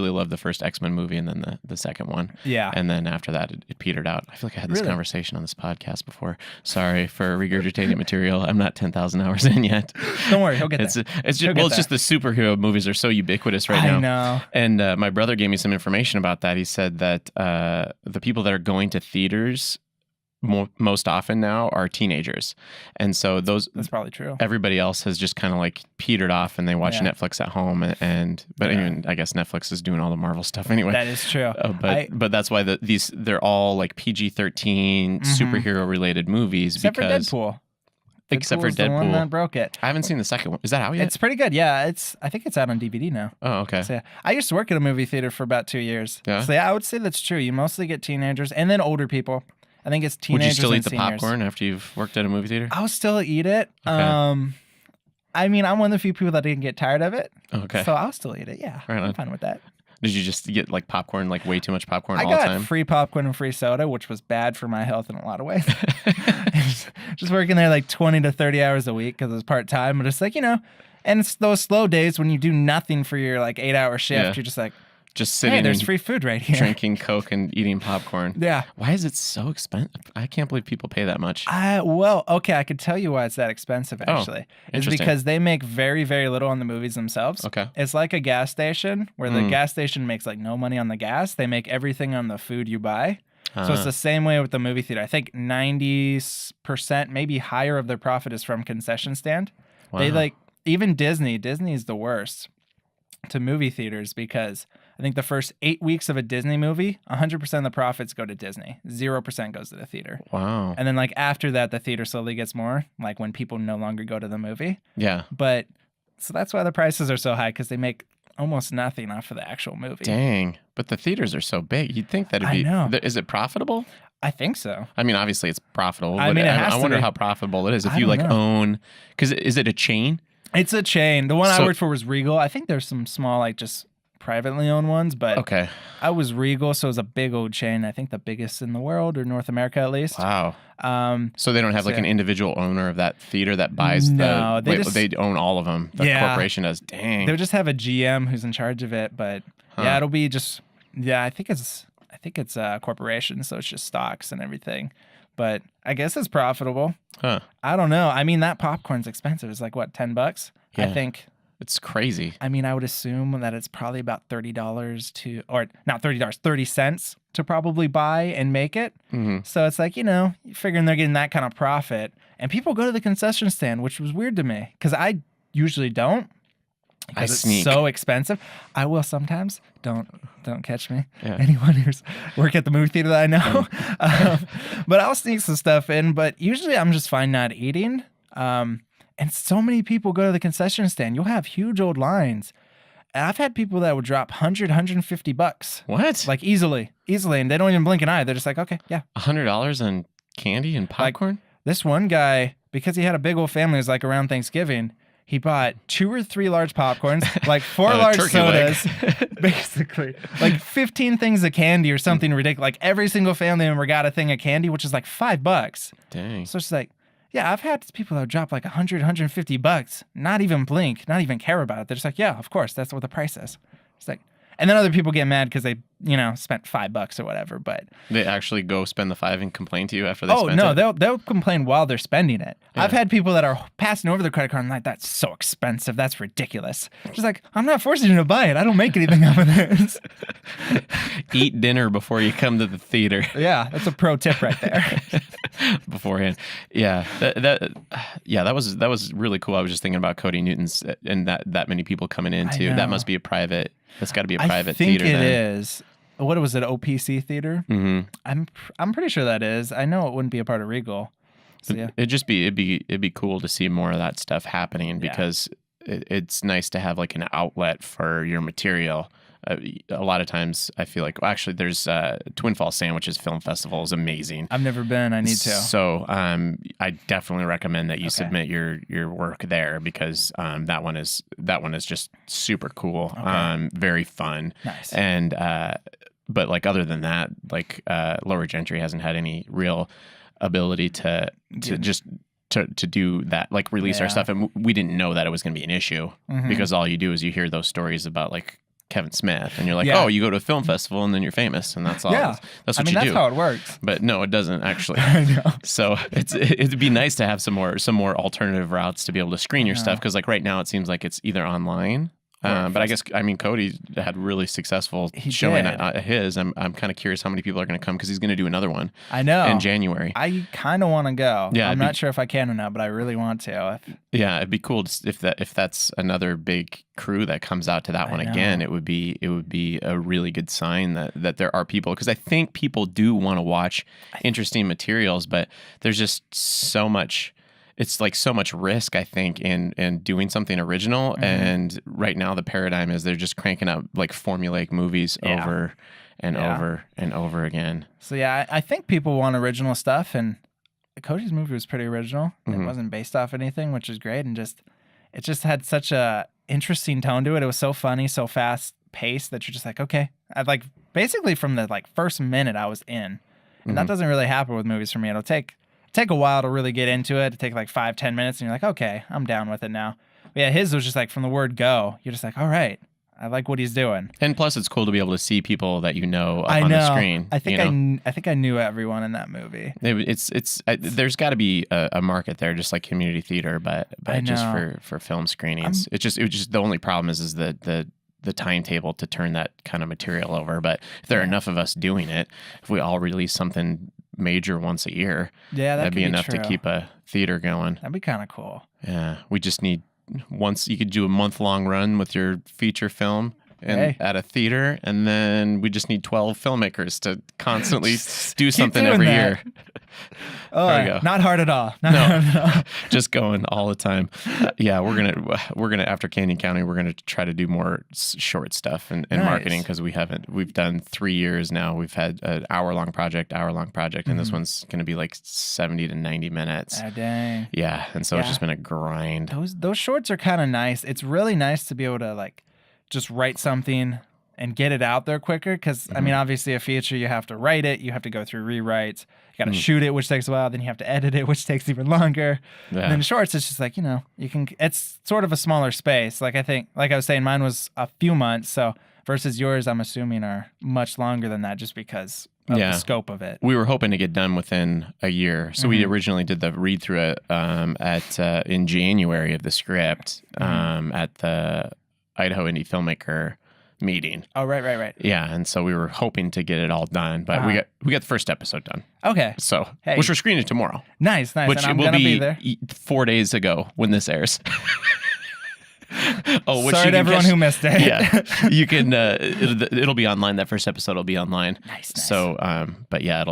love the first X-Men movie and then the second one. Yeah. And then after that, it petered out. I feel like I had this conversation on this podcast before. Sorry for regurgitating material. I'm not 10,000 hours in yet. Don't worry, he'll get there. It's just the superhero movies are so ubiquitous right now. I know. And my brother gave me some information about that. He said that the people that are going to theaters most often now are teenagers, and so that's probably true. Everybody else has just kind of like petered off, and they watch Netflix at home, but even I guess Netflix is doing all the Marvel stuff anyway. That is true. But that's why they're all like PG-13 superhero related movies. Except for Deadpool. Except for Deadpool, the one that broke it. I haven't seen the second one. Is that out yet? It's pretty good. Yeah, I think it's out on DVD now. Oh, okay. So, I used to work at a movie theater for about 2 years. Yeah. So I would say that's true. You mostly get teenagers and then older people. I think it's teenagers. Would you still eat the seniors. popcorn after you've worked at a movie theater? I'll still eat it. Okay. I mean, I'm one of the few people that didn't get tired of it. Okay. So I'll still eat it. Yeah. Right on. I'm fine with that. Did you just get like popcorn, like way too much popcorn all the time? I got free popcorn and free soda, which was bad for my health in a lot of ways. Just working there like 20 to 30 hours a week because it was part-time. But it's like, and it's those slow days when you do nothing for your like 8-hour shift. Yeah. You're just like, just sitting. Hey, there's free food right here. Drinking Coke and eating popcorn. Yeah. Why is it so expensive? I can't believe people pay that much. Okay, I could tell you why it's that expensive, actually. It's because they make very, very little on the movies themselves. Okay. It's like a gas station where the gas station makes like no money on the gas. They make everything on the food you buy. So it's the same way with the movie theater. I think 90%, maybe higher of their profit is from concession stand. Wow. They even Disney's the worst to movie theaters because I think the first 8 weeks of a Disney movie, 100% of the profits go to Disney. 0% goes to the theater. Wow. And then after that, the theater slowly gets more, like when people no longer go to the movie. Yeah. But so that's why the prices are so high because they make almost nothing off of the actual movie. Dang. But the theaters are so big. You'd think that it'd be... I know. Is it profitable? I think so. I mean, obviously it's profitable. I mean, I wonder how profitable it is if you own... Because is it a chain? It's a chain. The one I worked for was Regal. I think there's some small, just privately owned ones, but okay. I was Regal, so it was a big old chain. I think the biggest in the world, or North America at least. Wow. So they don't have an individual owner of that theater that buys they own all of them. The corporation does. Dang. They'll just have a GM who's in charge of it, but it'll be I think it's a corporation, so it's just stocks and everything. But I guess it's profitable. Huh. I don't know. I mean, that popcorn's expensive. It's like, what, $10? Yeah. I think. It's crazy. I mean, I would assume that it's probably about $30 or not $30, 30 cents to probably buy and make it. Mm-hmm. So it's like, figuring they're getting that kind of profit. And people go to the concession stand, which was weird to me because I usually don't. Because it's so expensive. I will sometimes. Don't catch me. Yeah. Anyone who's work at the movie theater that I know. But I'll sneak some stuff in. But usually I'm just fine not eating. And so many people go to the concession stand. You'll have huge old lines. And I've had people that would drop $150. What? Like easily. And they don't even blink an eye. They're just like, okay, yeah. $100 on candy and popcorn? This one guy, because he had a big old family, it was like around Thanksgiving, he bought 2 or 3 large popcorns, like 4 large sodas, basically, like 15 things of candy or something ridiculous. Like every single family member got a thing of candy, which is like $5. Dang. So it's like, yeah, I've had people that drop like $150, not even blink, not even care about it. They're just like, yeah, of course, that's what the price is. It's like, and then other people get mad because they, spent $5 or whatever. But they actually go spend the $5 and complain to you after they spent it? Oh no, they'll complain while they're spending it. Yeah. I've had people that are passing over their credit card and like, that's so expensive, that's ridiculous. Just like, I'm not forcing you to buy it. I don't make anything out of this. Eat dinner before you come to the theater. Yeah, that's a pro tip right there. Beforehand. Yeah. That was really cool. I was just thinking about Cody Newton's and that many people coming in too. That must be that's got to be a private theater. I think it is. What was it? OPC theater? Mm-hmm. I'm pretty sure that is. I know it wouldn't be a part of Regal. So yeah. It'd be cool to see more of that stuff happening because it's nice to have like an outlet for your material. A lot of times I feel like, actually there's Twin Falls Sandwiches Film Festival is amazing. I've never been. I need to. So I definitely recommend that you submit your work there because that one is just super cool. Very fun. Nice. And but like other than that, like LowerGentry hasn't had any real ability to do that, like release our stuff. And we didn't know that it was going to be an issue because all you do is you hear those stories about like Kevin Smith and you're like, oh, you go to a film festival and then you're famous and that's all. Yeah. That's what you do. That's how it works. But no, it doesn't actually. I know. So it'd be nice to have some more alternative routes to be able to screen your stuff because like right now it seems like it's either online. But I guess, Cody had really successful showing his. I'm kind of curious how many people are going to come because he's going to do another one. I know. In January. I kind of want to go. Yeah, I'm not sure if I can or not, but I really want to. Yeah, it'd be cool if that's another big crew that comes out to that one again. It would be a really good sign that there are people, because I think people do want to watch interesting materials, but there's just so much. It's like so much risk, I think, in doing something original. And right now the paradigm is they're just cranking out like formulaic movies over and over and over again. So yeah, I think people want original stuff, and Cody's movie was pretty original. It wasn't based off anything, which is great, and it just had such a interesting tone to it. It was so funny, so fast paced that you're just like, okay. I like basically from the like first minute I was in, and that doesn't really happen with movies for me. It'll take a while to really get into it. It'll take like 5-10 minutes, and you're like, okay, I'm down with it now. But yeah, his was just like from the word go, you're just like, all right, I like what he's doing. And plus, it's cool to be able to see people that you know up on the screen. I think I knew everyone in that movie. There's got to be a market there, just like community theater, but just for film screenings. It was just the only problem is the timetable to turn that kind of material over. But if there are enough of us doing it, if we all release something major once a year, that'd be enough to keep a theater going. That'd be kind of cool. Yeah, we just need you could do a month-long run with your feature film at a theater, and then we just need 12 filmmakers to constantly do something every year. Oh, there we go. Not hard at all. Just going all the time. Yeah, we're gonna after Canyon County, we're gonna try to do more short stuff and marketing, because we've done 3 years now. We've had an hour-long project, and this one's gonna be like 70 to 90 minutes. Oh, dang. Yeah, and so it's just been a grind. Those shorts are kind of nice. It's really nice to be able to like just write something and get it out there quicker, because I mean, obviously a feature, you have to write it, you have to go through rewrites, you got to shoot it, which takes a while, then you have to edit it, which takes even longer. And then shorts, it's just like, it's sort of a smaller space. Like I think, like I was saying, mine was a few months, so versus yours, I'm assuming are much longer than that, just because of the scope of it. We were hoping to get done within a year. So we originally did the read through it in January of the script at the Idaho Indie Filmmaker meeting. Oh, right. Yeah, and so we were hoping to get it all done, but we got the first episode done. Okay. So, which we're screening tomorrow. Nice. Which and I'm will gonna be there. 4 days ago when this airs. Sorry to everyone who missed it. Yeah, you can. It'll be online. That first episode will be online. Nice. So, but yeah,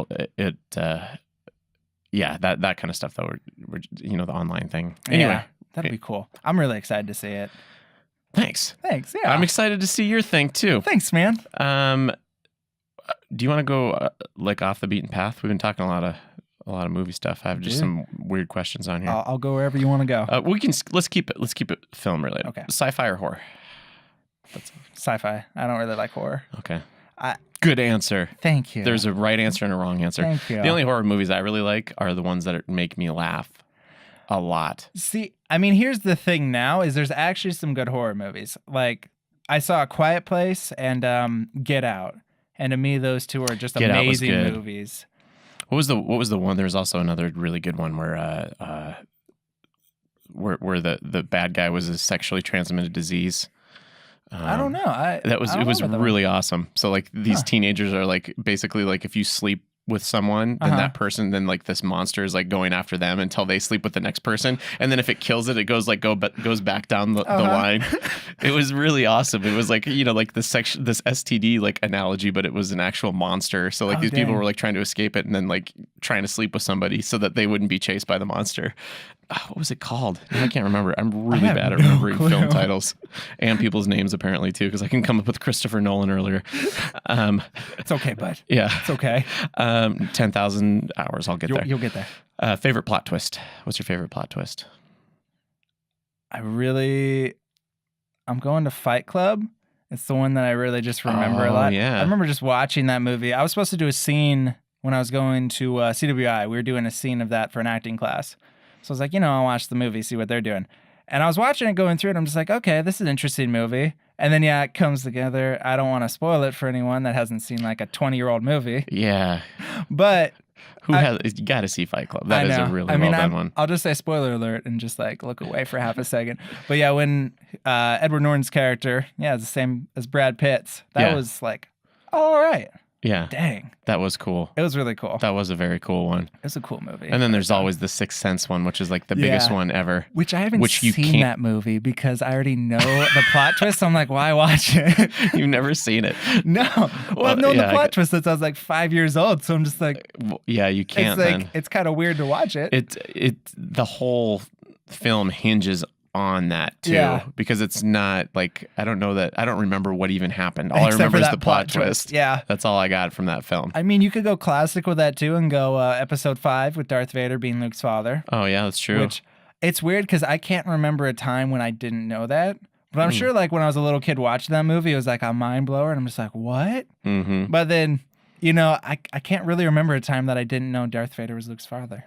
yeah, that kind of stuff though. We're the online thing. Anyway, Yeah, that'd be cool. I'm really excited to see it. Thanks. Thanks. Yeah. I'm excited to see your thing too. Thanks, man. Do you want to go like off the beaten path? We've been talking a lot of movie stuff. I have just some weird questions on here. I'll go wherever you want to go. Let's keep it film related. Okay. Sci-fi or horror? Sci-fi. I don't really like horror. Okay. Good answer. Thank you. There's a right answer and a wrong answer. Thank you. The only horror movies I really like are the ones that make me laugh a lot. See, I mean, here's the thing now is there's actually some good horror movies. Like I saw A Quiet Place and Get Out. And to me, those two are just amazing movies. What was the one? There was also another really good one where the bad guy was a sexually transmitted disease. I don't know. It was really awesome. So like these teenagers are like basically like if you sleep with someone, then that person, then like this monster is like going after them until they sleep with the next person, and then if it kills it, it goes like goes back down the line. It was really awesome. It was like like this STD like analogy, but it was an actual monster. So like these people were like trying to escape it, and then like trying to sleep with somebody so that they wouldn't be chased by the monster. What was it called? I can't remember. I'm really bad at remembering film titles and people's names apparently too, because I can come up with Christopher Nolan earlier. It's okay, bud. Yeah, it's okay. 10,000 hours. I'll get there. You'll get there. Favorite plot twist? What's your favorite plot twist? I'm going to Fight Club. It's the one that I really just remember a lot. Yeah. I remember just watching that movie. I was supposed to do a scene when I was going to CWI. We were doing a scene of that for an acting class. So I was like, I'll watch the movie, see what they're doing. And I was watching it, going through it. I'm just like, okay, this is an interesting movie. And then, it comes together. I don't want to spoil it for anyone that hasn't seen like a 20-year-old movie. Yeah. But you got to see Fight Club. That is a really well done one. I'll just say spoiler alert and just like look away for half a second. But yeah, when Edward Norton's character, is the same as Brad Pitt's. That was like, all right. Yeah. Dang. That was cool. It was really cool. That was a very cool one. It was a cool movie. And then there's always the Sixth Sense one, which is like the biggest one ever. Which I haven't seen that movie because I already know the plot twist. So I'm like, why watch it? You've never seen it. No. Well, I've known the plot twist since I was like 5 years old. So I'm just like, you can't. It's kind of weird to watch it. The whole film hinges on that too, because it's not like I don't remember what even happened. All I remember is the plot twist. Yeah, that's all I got from that film. I mean, you could go classic with that too and go episode 5 with Darth Vader being Luke's father. Oh yeah, that's true. Which it's weird because I can't remember a time when I didn't know that. But I'm sure like when I was a little kid watching that movie, it was like a mind blower, and I'm just like, what? Mm-hmm. But then I can't really remember a time that I didn't know Darth Vader was Luke's father.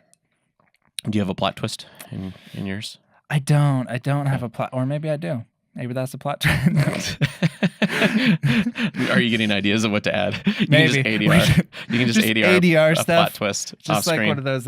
Do you have a plot twist in yours? I don't have a plot, or maybe I do. Maybe that's the plot twist. Are you getting ideas of what to add? You Maybe. You can just ADR stuff. Plot twist. Just like one of those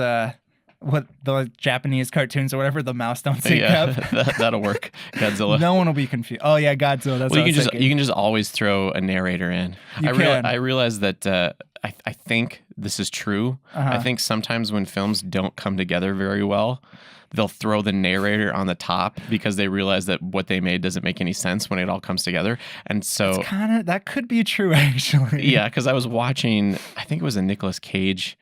what the Japanese cartoons or whatever, the mouse don't sync up. That'll work. Godzilla. No one will be confused. Oh yeah, Godzilla. That's what you can just always throw a narrator in. I realize that I think this is true. I think sometimes when films don't come together very well, they'll throw the narrator on the top because they realize that what they made doesn't make any sense when it all comes together. And so that could be true actually. Yeah, because I was watching, I think it was a Nicolas Cage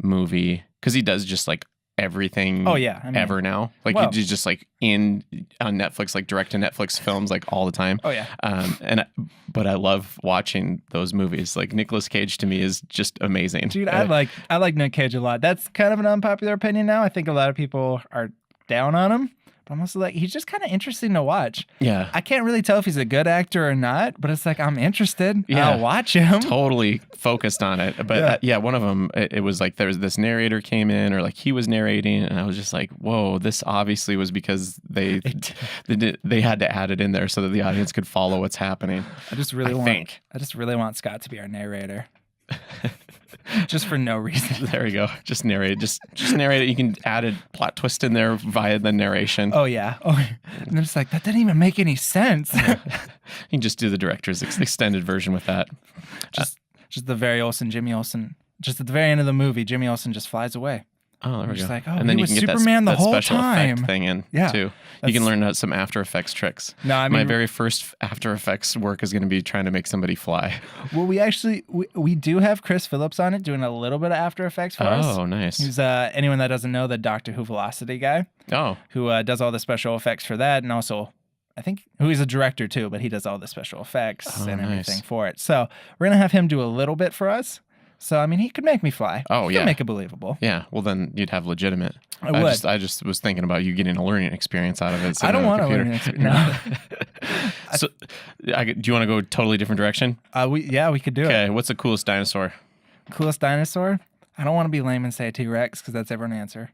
movie, because he does just like everything ever now. Like he's just like on Netflix, like direct to Netflix films like all the time. Oh yeah. But I love watching those movies. Like Nicolas Cage to me is just amazing. Dude, I like Nick Cage a lot. That's kind of an unpopular opinion now. I think a lot of people are down on him. But I'm also like, he's just kind of interesting to watch. Yeah. I can't really tell if he's a good actor or not, but it's like, I'm interested. Yeah. I'll watch him. Totally focused on it. But one of them, it was like there was this narrator came in, or like he was narrating, and I was just like, whoa, this obviously was because they had to add it in there so that the audience could follow what's happening. I just really want Scott to be our narrator. Just for no reason. There we go. Just narrate. Just narrate it. You can add a plot twist in there via the narration. Oh yeah. And it's like, that didn't even make any sense. You can just do the director's extended version with that. Just the very Olsen, Jimmy Olsen. Just at the very end of the movie, Jimmy Olsen just flies away. Oh, there we Just go. like, oh, and then he you was can get Superman that the whole special time. effect thing in Yeah, too. You can learn some After Effects tricks. No, I mean, my very first After Effects work is going to be trying to make somebody fly. Well, we do have Chris Phillips on it doing a little bit of After Effects for us. Oh, nice. He's anyone that doesn't know, the Doctor Who Velocity guy. Oh, who does all the special effects for that, and also I think he's a director too, but he does all the special effects and everything for it. So we're gonna have him do a little bit for us. So I mean, he could make me fly. Oh, he yeah. could make it believable. yeah. Well, then you'd have legitimate. I would. I just was thinking about you getting a learning experience out of it. I don't want to learn learn No. So, do you want to go a totally different direction? We could do it. Okay. What's the coolest dinosaur? Coolest dinosaur? I don't want to be lame and say a T-Rex because that's everyone's answer.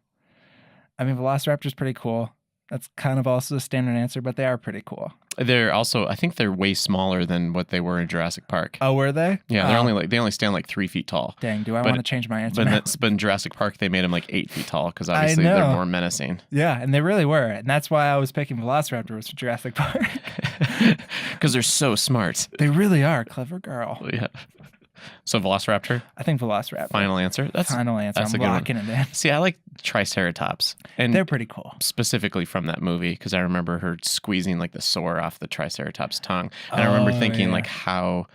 I mean, Velociraptor's pretty cool. That's kind of also a standard answer, but they are pretty cool. They're also, I think they're way smaller than what they were in Jurassic Park. Oh, were they? Yeah, they only stand like 3 feet tall. Dang, do I want to change my answer? But in Jurassic Park, they made them like 8 feet tall because obviously they're more menacing. Yeah, and they really were. And that's why I was picking Velociraptor for Jurassic Park. Because they're so smart. They really are. Clever girl. Yeah. So Velociraptor? I think Velociraptor. Final answer? Final answer. That's I'm a good locking it in. See, I like Triceratops. And they're pretty cool. Specifically from that movie, because I remember her squeezing like the sore off the Triceratops' tongue. And I remember thinking like how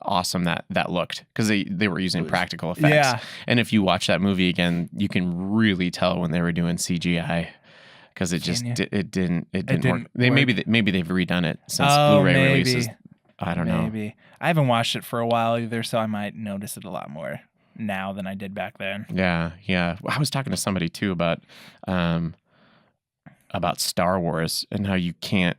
awesome that looked, because they were using practical effects. Yeah. And if you watch that movie again, you can really tell when they were doing CGI. Because it didn't work. Maybe they've redone it since Blu-ray releases. I don't know. Maybe. I haven't watched it for a while either, so I might notice it a lot more now than I did back then. Yeah. I was talking to somebody too about Star Wars and how you can't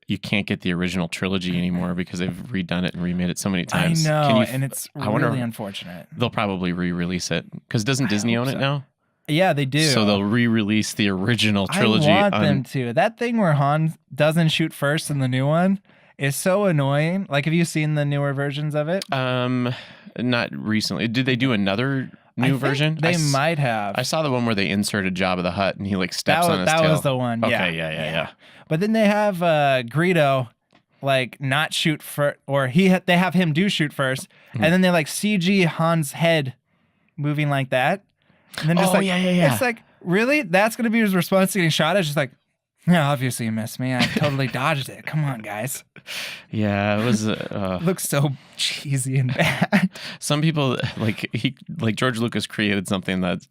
get the original trilogy anymore because they've redone it and remade it so many times. I know, and it's really unfortunate. They'll probably re-release it because doesn't Disney own it now? Yeah, they do. So they'll re-release the original trilogy. I want them to. That thing where Han doesn't shoot first in the new one is so annoying. Like, have you seen the newer versions of it? Not recently. Did they do another new version? They might have. I saw the one where they inserted Jabba the Hutt and he like steps on his tail. That was the one. Okay, yeah. But then they have Greedo like not shoot first, or they have him do shoot first, and then they like CG Han's head moving like that, and then just it's like, really? That's gonna be his response to getting shot? It's just like, yeah, obviously you missed me. I totally dodged it. Come on, guys. Yeah, it was. Looks so cheesy and bad. Some people like George Lucas created something that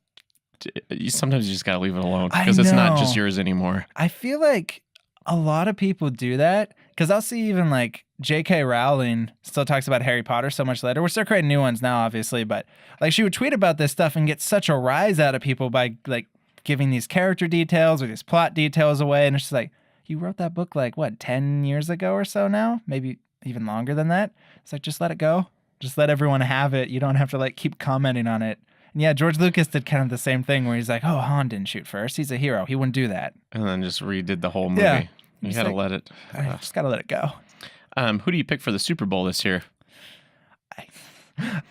sometimes you just gotta leave it alone because it's not just yours anymore. I feel like a lot of people do that because I'll see even like J.K. Rowling still talks about Harry Potter so much later. We're still creating new ones now, obviously, but like she would tweet about this stuff and get such a rise out of people by like giving these character details or these plot details away. And it's just like, you wrote that book like, what, 10 years ago or so now? Maybe even longer than that. It's like, just let it go. Just let everyone have it. You don't have to like keep commenting on it. And yeah, George Lucas did kind of the same thing where he's like, oh, Han didn't shoot first. He's a hero. He wouldn't do that. And then just redid the whole movie. Yeah. You got to let it. Just got to let it go. Who do you pick for the Super Bowl this year?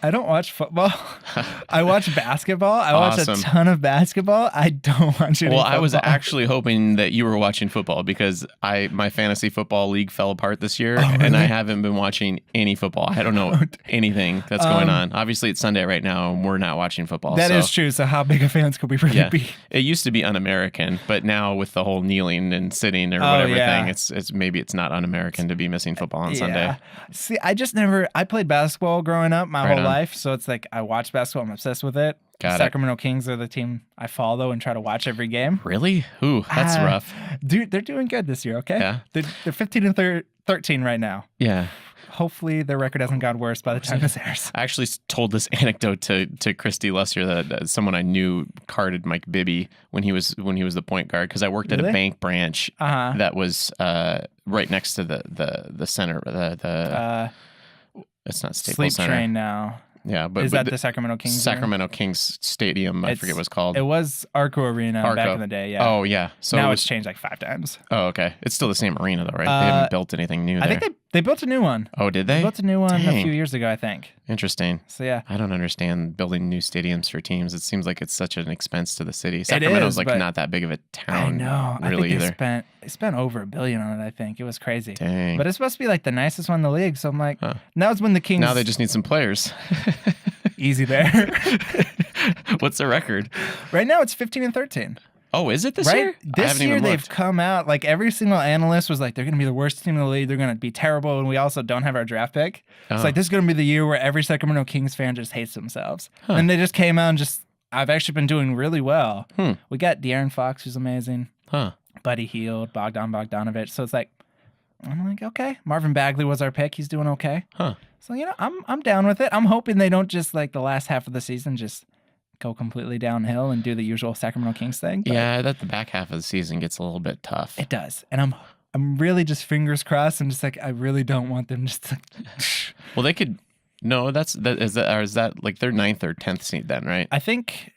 I don't watch football. I watch basketball. I watch a ton of basketball. I don't watch any football. I was actually hoping that you were watching football because my fantasy football league fell apart this year, and I haven't been watching any football. I don't know anything that's going on. Obviously, it's Sunday right now, and we're not watching football. That is true. So how big of fans could we really be? It used to be un-American, but now with the whole kneeling and sitting or whatever thing, it's maybe it's not un-American to be missing football on Sunday. See, I played basketball growing up my whole life, so it's like I watch basketball. I'm obsessed with it. Sacramento Kings are the team I follow and try to watch every game. Really? Ooh, that's rough. Dude, they're doing good this year, okay? Yeah. They're 15-13 right now. Yeah. Hopefully their record hasn't gotten worse by the time this airs. I actually told this anecdote to Christy Lester that someone I knew carded Mike Bibby when he was the point guard because I worked at a bank branch that was right next to the center. It's not Staples Center. Sleep Train now. Yeah, but is that the Sacramento Kings? Sacramento Kings Stadium. I forget what it's called. It was Arco Arena back in the day. Yeah. Oh yeah. So now it's changed like 5 times. Oh okay. It's still the same arena though, right? They haven't built anything new there. I think they built a new one. Oh, did they? They built a new one a few years ago, I think. Interesting. So yeah. I don't understand building new stadiums for teams. It seems like it's such an expense to the city. Sacramento's not that big of a town. I know. Really I think they spent over $1 billion on it. I think it was crazy. Dang. But it's supposed to be like the nicest one in the league. So I'm like, now it's when the Kings. Now they just need some players. Easy there. What's the record? Right now it's 15-13. Oh, is it this Right? year? I This haven't year even they've looked. come out, like every single analyst was like, they're going to be the worst team in the league. They're going to be terrible. And we also don't have our draft pick. It's Oh. like, this is going to be the year where every Sacramento Kings fan just hates themselves. Huh. And they just came out and I've actually been doing really well. Hmm. We got De'Aaron Fox, who's amazing. Huh. Buddy Hield, Bogdanovich. So it's like, I'm like, okay. Marvin Bagley was our pick. He's doing okay. Huh. So, I'm down with it. I'm hoping they don't just like the last half of the season just go completely downhill and do the usual Sacramento Kings thing. But Yeah, that the back half of the season gets a little bit tough. it does. And I'm really just fingers crossed. I'm just like, I really don't want them just to... Well, they could. No, is that like their 9th or 10th seed then, right? I think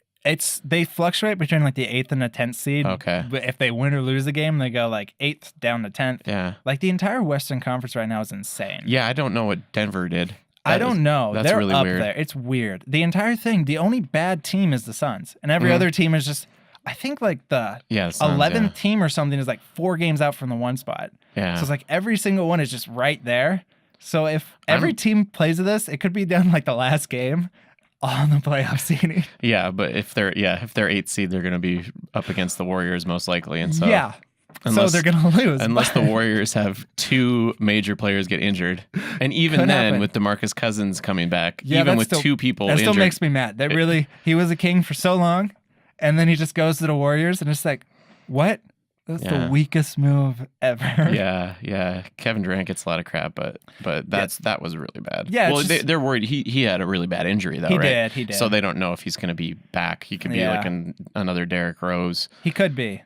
they fluctuate between like the 8th and the 10th seed. Okay. But if they win or lose a game, they go like 8th down to 10th. Yeah. Like the entire Western Conference right now is insane. Yeah, I don't know what Denver did. I don't know. That's They're really up weird. there. It's weird. The entire thing, the only bad team is the Suns. And every other team is just, I think like the Yeah, the Suns, 11th team or something is like 4 games out from the one spot. Yeah. So it's like every single one is just right there. So if every team plays this, it could be done like the last game on the playoff seeding. Yeah, but if they're 8th seed, they're going to be up against the Warriors most likely, and so Yeah. Unless- so they're going to lose. unless the Warriors have 2 major players get injured, and even Could then, happen. with DeMarcus Cousins coming back, Yeah, even that's with still- 2 people that injured, still makes me mad. That really, he was a king for so long, and then he just goes to the Warriors, and it's like, what? That's Yeah. the weakest move ever. yeah. Kevin Durant gets a lot of crap, but that was really bad. Yeah, well, it's just- they're worried he had a really bad injury though, He right? did. So they don't know if he's going to be back. He could be Yeah. like another Derrick Rose. He could be.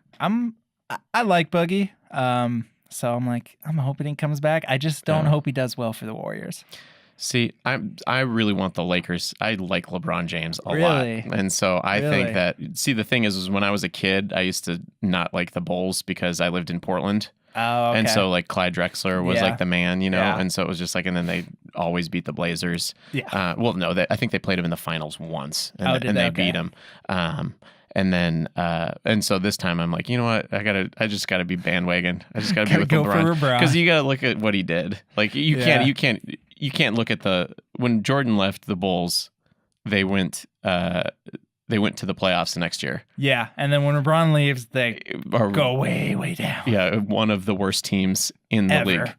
I like Boogie. So I'm like, I'm hoping he comes back. I just don't hope he does well for the Warriors. See, I really want the Lakers. I like LeBron James a Really? lot. And so I Really? think that, see, the thing is when I was a kid, I used to not like the Bulls because I lived in Portland. Oh, okay. And so like Clyde Drexler was Yeah. like the man, Yeah. and so it was just like, and then they always beat the Blazers. Yeah. Well, no, I think they played him in the finals once and, Oh, did and they? they Okay. beat him. And then, and so this time I'm like, you know what? I just gotta be bandwagon. I just gotta be Gotta with go for LeBron LeBron. because you gotta look at what he did. Like you Yeah. can't look at when Jordan left the Bulls, they went to the playoffs the next year. Yeah, and then when LeBron leaves, they Or- go way, way down. Yeah, one of the worst teams in the Ever. league.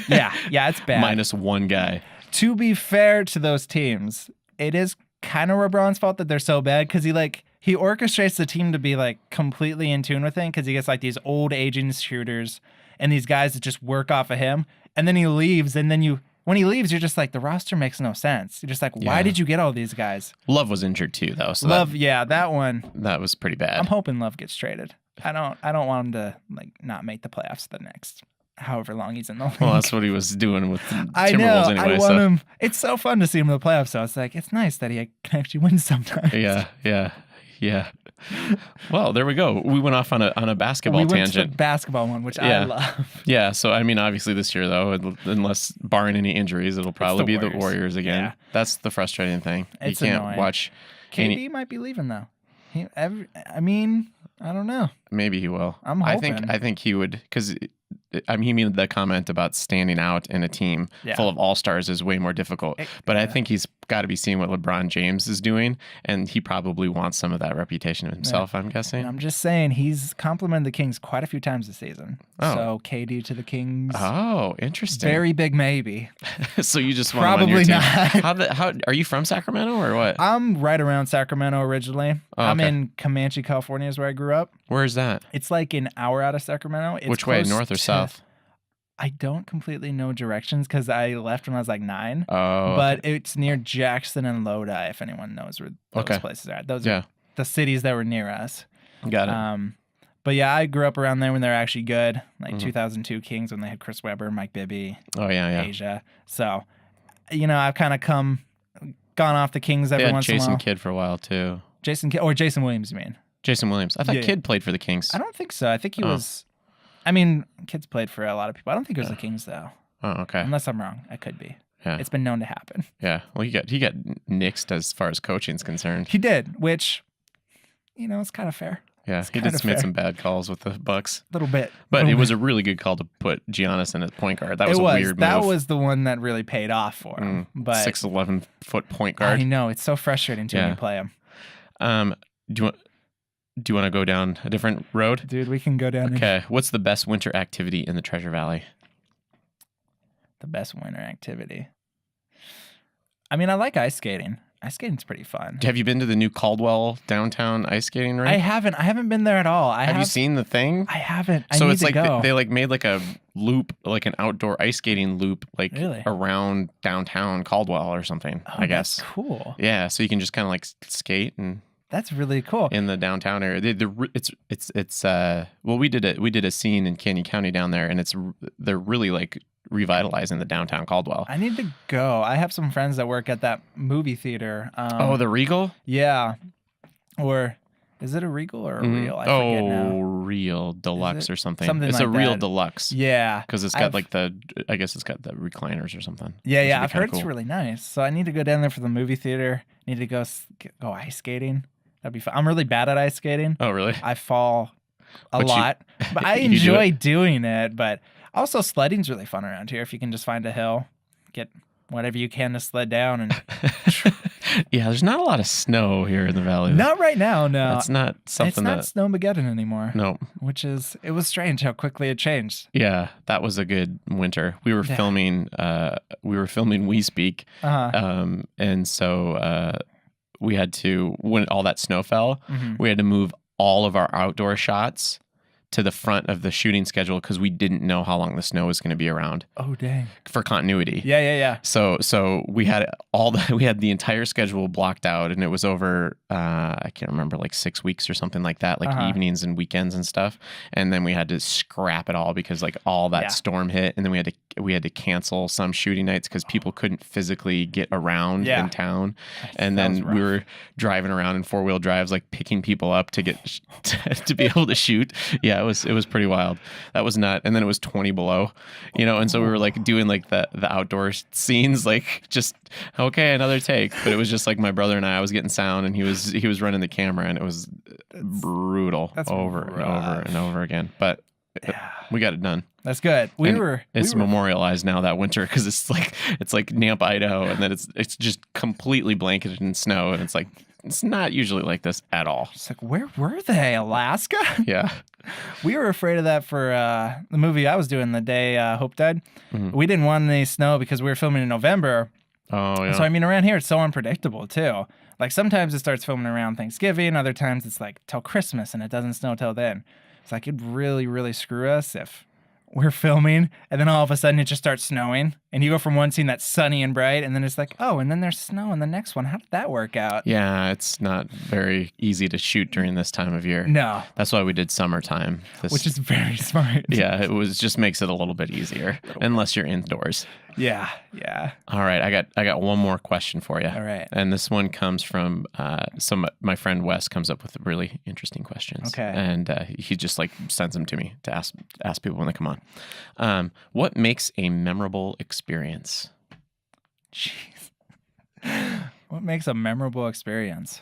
Yeah, it's bad. Minus one guy. To be fair to those teams, it is kind of LeBron's fault that they're so bad because he orchestrates the team to be like completely in tune with him because he gets like these old aging shooters and these guys that just work off of him, and then he leaves, and then when he leaves, you're just like, the roster makes no sense. You're just like, why Yeah. did you get all these guys? Love was injured too, though. So Love, yeah, that one. that was pretty bad. I'm hoping Love gets traded. I don't want him to like not make the playoffs the next however long he's in the league. Well, that's what he was doing with the I know. Timberwolves anyway. I want so. him. It's so fun to see him in the playoffs. So it's like it's nice that he can actually win sometimes. Yeah. Well, there we go. We went off on a basketball we went tangent. to the basketball one, which Yeah. I love. Yeah, so I mean, obviously this year though, unless barring any injuries, it'll probably be the Warriors again. Yeah. That's the frustrating thing. It's you can't annoying. watch. KD might be leaving though. I mean, I don't know. Maybe he will. I'm hoping. I think he would because. He made the comment about standing out in a team full of all-stars is way more difficult. But I think he's got to be seeing what LeBron James is doing, and he probably wants some of that reputation himself, I'm guessing. And I'm just saying he's complimented the Kings quite a few times this season. Oh. So KD to the Kings. Oh, interesting. Very big maybe. So you just want him on your Probably team. not. How are you from Sacramento or what? I'm right around Sacramento originally. Oh, I'm okay. in Comanche, California is where I grew up. Where is that? It's like an hour out of Sacramento. It's Which way, close north or to- south? I don't completely know directions because I left when I was like 9. Oh, But it's near Jackson and Lodi, if anyone knows where those Okay. places are. Those yeah, are the cities that were near us. got it. But yeah, I grew up around there when they were actually good, like Mhm. 2002 Kings when they had Chris Webber, Mike Bibby, Oh yeah. Asia. So, I've kind of gone off the Kings They every had once in a Jason while. Kidd for a while too. Jason Williams, you mean? Jason Williams. I thought Yeah. Kidd played for the Kings. I don't think so. I think he Oh. was. I mean, Kids played for a lot of people. I don't think it was the Kings though, Oh, okay. unless I'm wrong. It could be. Yeah. It's been known to happen. Yeah. Well, he got nixed as far as coaching's concerned. He did, which, it's kind of fair. Yeah, It's he kinda just made fair. some bad calls with the Bucks. A little bit. But Little it was bit. a really good call to put Giannis in at point guard. That was It a was. weird That move. was the one that really paid off for him. But 6'11" point I guard. know it's so frustrating too when Yeah. you play him. Do you want do you want to go down a different road? Dude, we can go down. Okay. What's the best winter activity in the Treasure Valley? The best winter activity. I mean, I like ice skating. Ice skating's pretty fun. Have you been to the new Caldwell downtown ice skating rink? I haven't been there at all. Have you seen the thing? I haven't. So need it's to like go. they like made like a loop, like an outdoor ice skating loop, like Really? around downtown Caldwell or something. Oh, I guess. That's cool. Yeah, so you can just kind of like skate and That's really cool. in the downtown area. Well, we did a scene in Canyon County down there, and they're really like revitalizing the downtown Caldwell. I need to go. I have some friends that work at that movie theater. The Regal? Yeah. Or is it a Regal or a Real? I forget now. Real Deluxe or something. Something It's like a Real that. Deluxe. Yeah. Because it's got I guess it's got the recliners or something. Yeah, Which yeah. would be I've heard kinda it's cool. really nice. So I need to go down there for the movie theater. Need to go ice skating. That'd be fun. I'm really bad at ice skating. Oh, really? I fall a But you- lot, but I You do enjoy doing it. But also, sledding's really fun around here. If you can just find a hill, get whatever you can to sled down, and Yeah, there's not a lot of snow here in the valley. not right now. No, That's not something it's not Snowmageddon anymore. No. It was strange how quickly it changed. Yeah, that was a good winter. We were Yeah. filming. We were filming We Speak, Uh-huh. and so we had to when all that snow fell, Mhm. we had to move all of our outdoor shots to the front of the shooting schedule because we didn't know how long the snow was going to be around Oh dang. for continuity. Yeah, yeah, yeah. So we had we had the entire schedule blocked out, and it was over I can't remember, like 6 weeks or something like that, like Uh-huh. evenings and weekends and stuff. And then we had to scrap it all because like all that Yeah. storm hit, and then we had to cancel some shooting nights because people couldn't physically get around Yeah. in town. And That was then we rough. were driving around in 4-wheel drives, like picking people up to get to be able to shoot. Yeah, it was pretty wild. That was not. And then it was 20 below, and so we were like doing like the outdoor scenes, like just okay, another take. But it was just like my brother and I was getting sound, and he was running the camera, and it was brutal that's over and over rough. and over again. But Yeah. we got it done. That's good. It's memorialized now that winter because it's like Namp, Idaho, and then it's just completely blanketed in snow, and it's not usually like this at all. It's like, where were they? Alaska? Yeah. We were afraid of that for the movie I was doing the day Hope died. Mhm. We didn't want any snow because we were filming in November. Oh yeah. So, I mean, around here, it's so unpredictable, too. Like, sometimes it starts filming around Thanksgiving. Other times it's like till Christmas and it doesn't snow till then. It's like, it'd really, really screw us if we're filming and then all of a sudden it just starts snowing. And you go from one scene that's sunny and bright and then it's like, oh, and then there's snow in the next one. How did that work out? Yeah, it's not very easy to shoot during this time of year. No, That's why we did summertime. which is very smart. yeah, just makes it a little bit easier unless you're indoors. Yeah, yeah. All right, I got one more question for you. All right. And this one comes from my friend Wes comes up with really interesting questions. Okay. And he just like sends them to me to ask people when they come on. What makes a memorable experience? Jeez. What makes a memorable experience?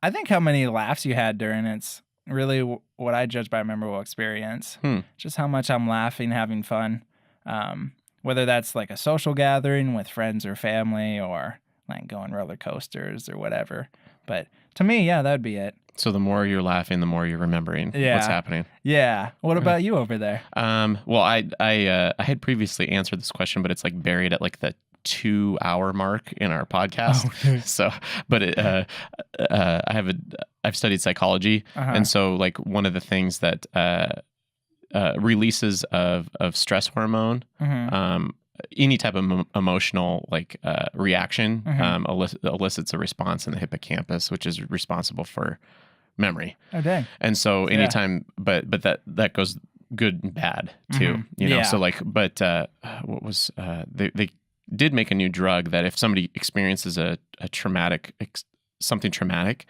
I think how many laughs you had during it's really what I judge by a memorable experience. Just how much I'm laughing, having fun. Whether that's like a social gathering with friends or family or like going roller coasters or whatever. But to me, yeah, that'd be it. So the more you're laughing, the more you're remembering what's happening. Yeah. What about you over there? Well, I had previously answered this question, but it's like buried at like the 2-hour mark in our podcast. Okay. So, but I've studied psychology, and so like one of the things that releases of stress hormone, any type of emotional like reaction elicits a response in the hippocampus, which is responsible for memory. Oh, dang. And so anytime, but that goes good and bad too, Yeah. So like, but what was they did make a new drug that if somebody experiences a traumatic something traumatic,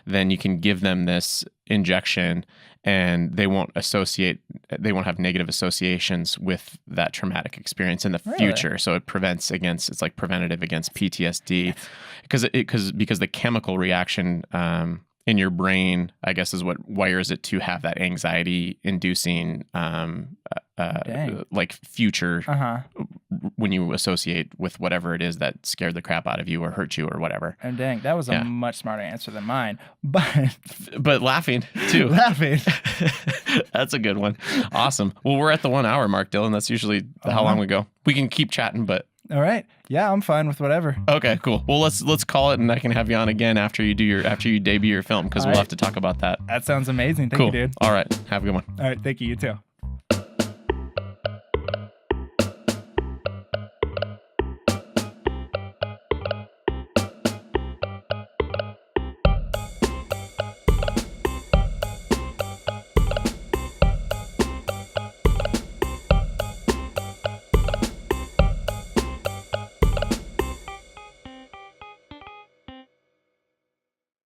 then you can give them this injection and they won't have negative associations with that traumatic experience in the future. So it it's like preventative against PTSD because the chemical reaction in your brain, I guess, is what wires it to have that anxiety inducing like future when you associate with whatever it is that scared the crap out of you or hurt you or whatever. And dang, that was a much smarter answer than mine. But laughing too. Laughing. That's a good one. Awesome. Well, we're at the 1 hour mark, Dylan. That's usually how long we go. We can keep chatting, but all right. Yeah, I'm fine with whatever. Okay, cool. Well, let's call it, and I can have you on again after you debut your film, because we'll have to talk about that. That sounds amazing. Thank cool. you, dude. All right. Have a good one. All right. Thank you. You too.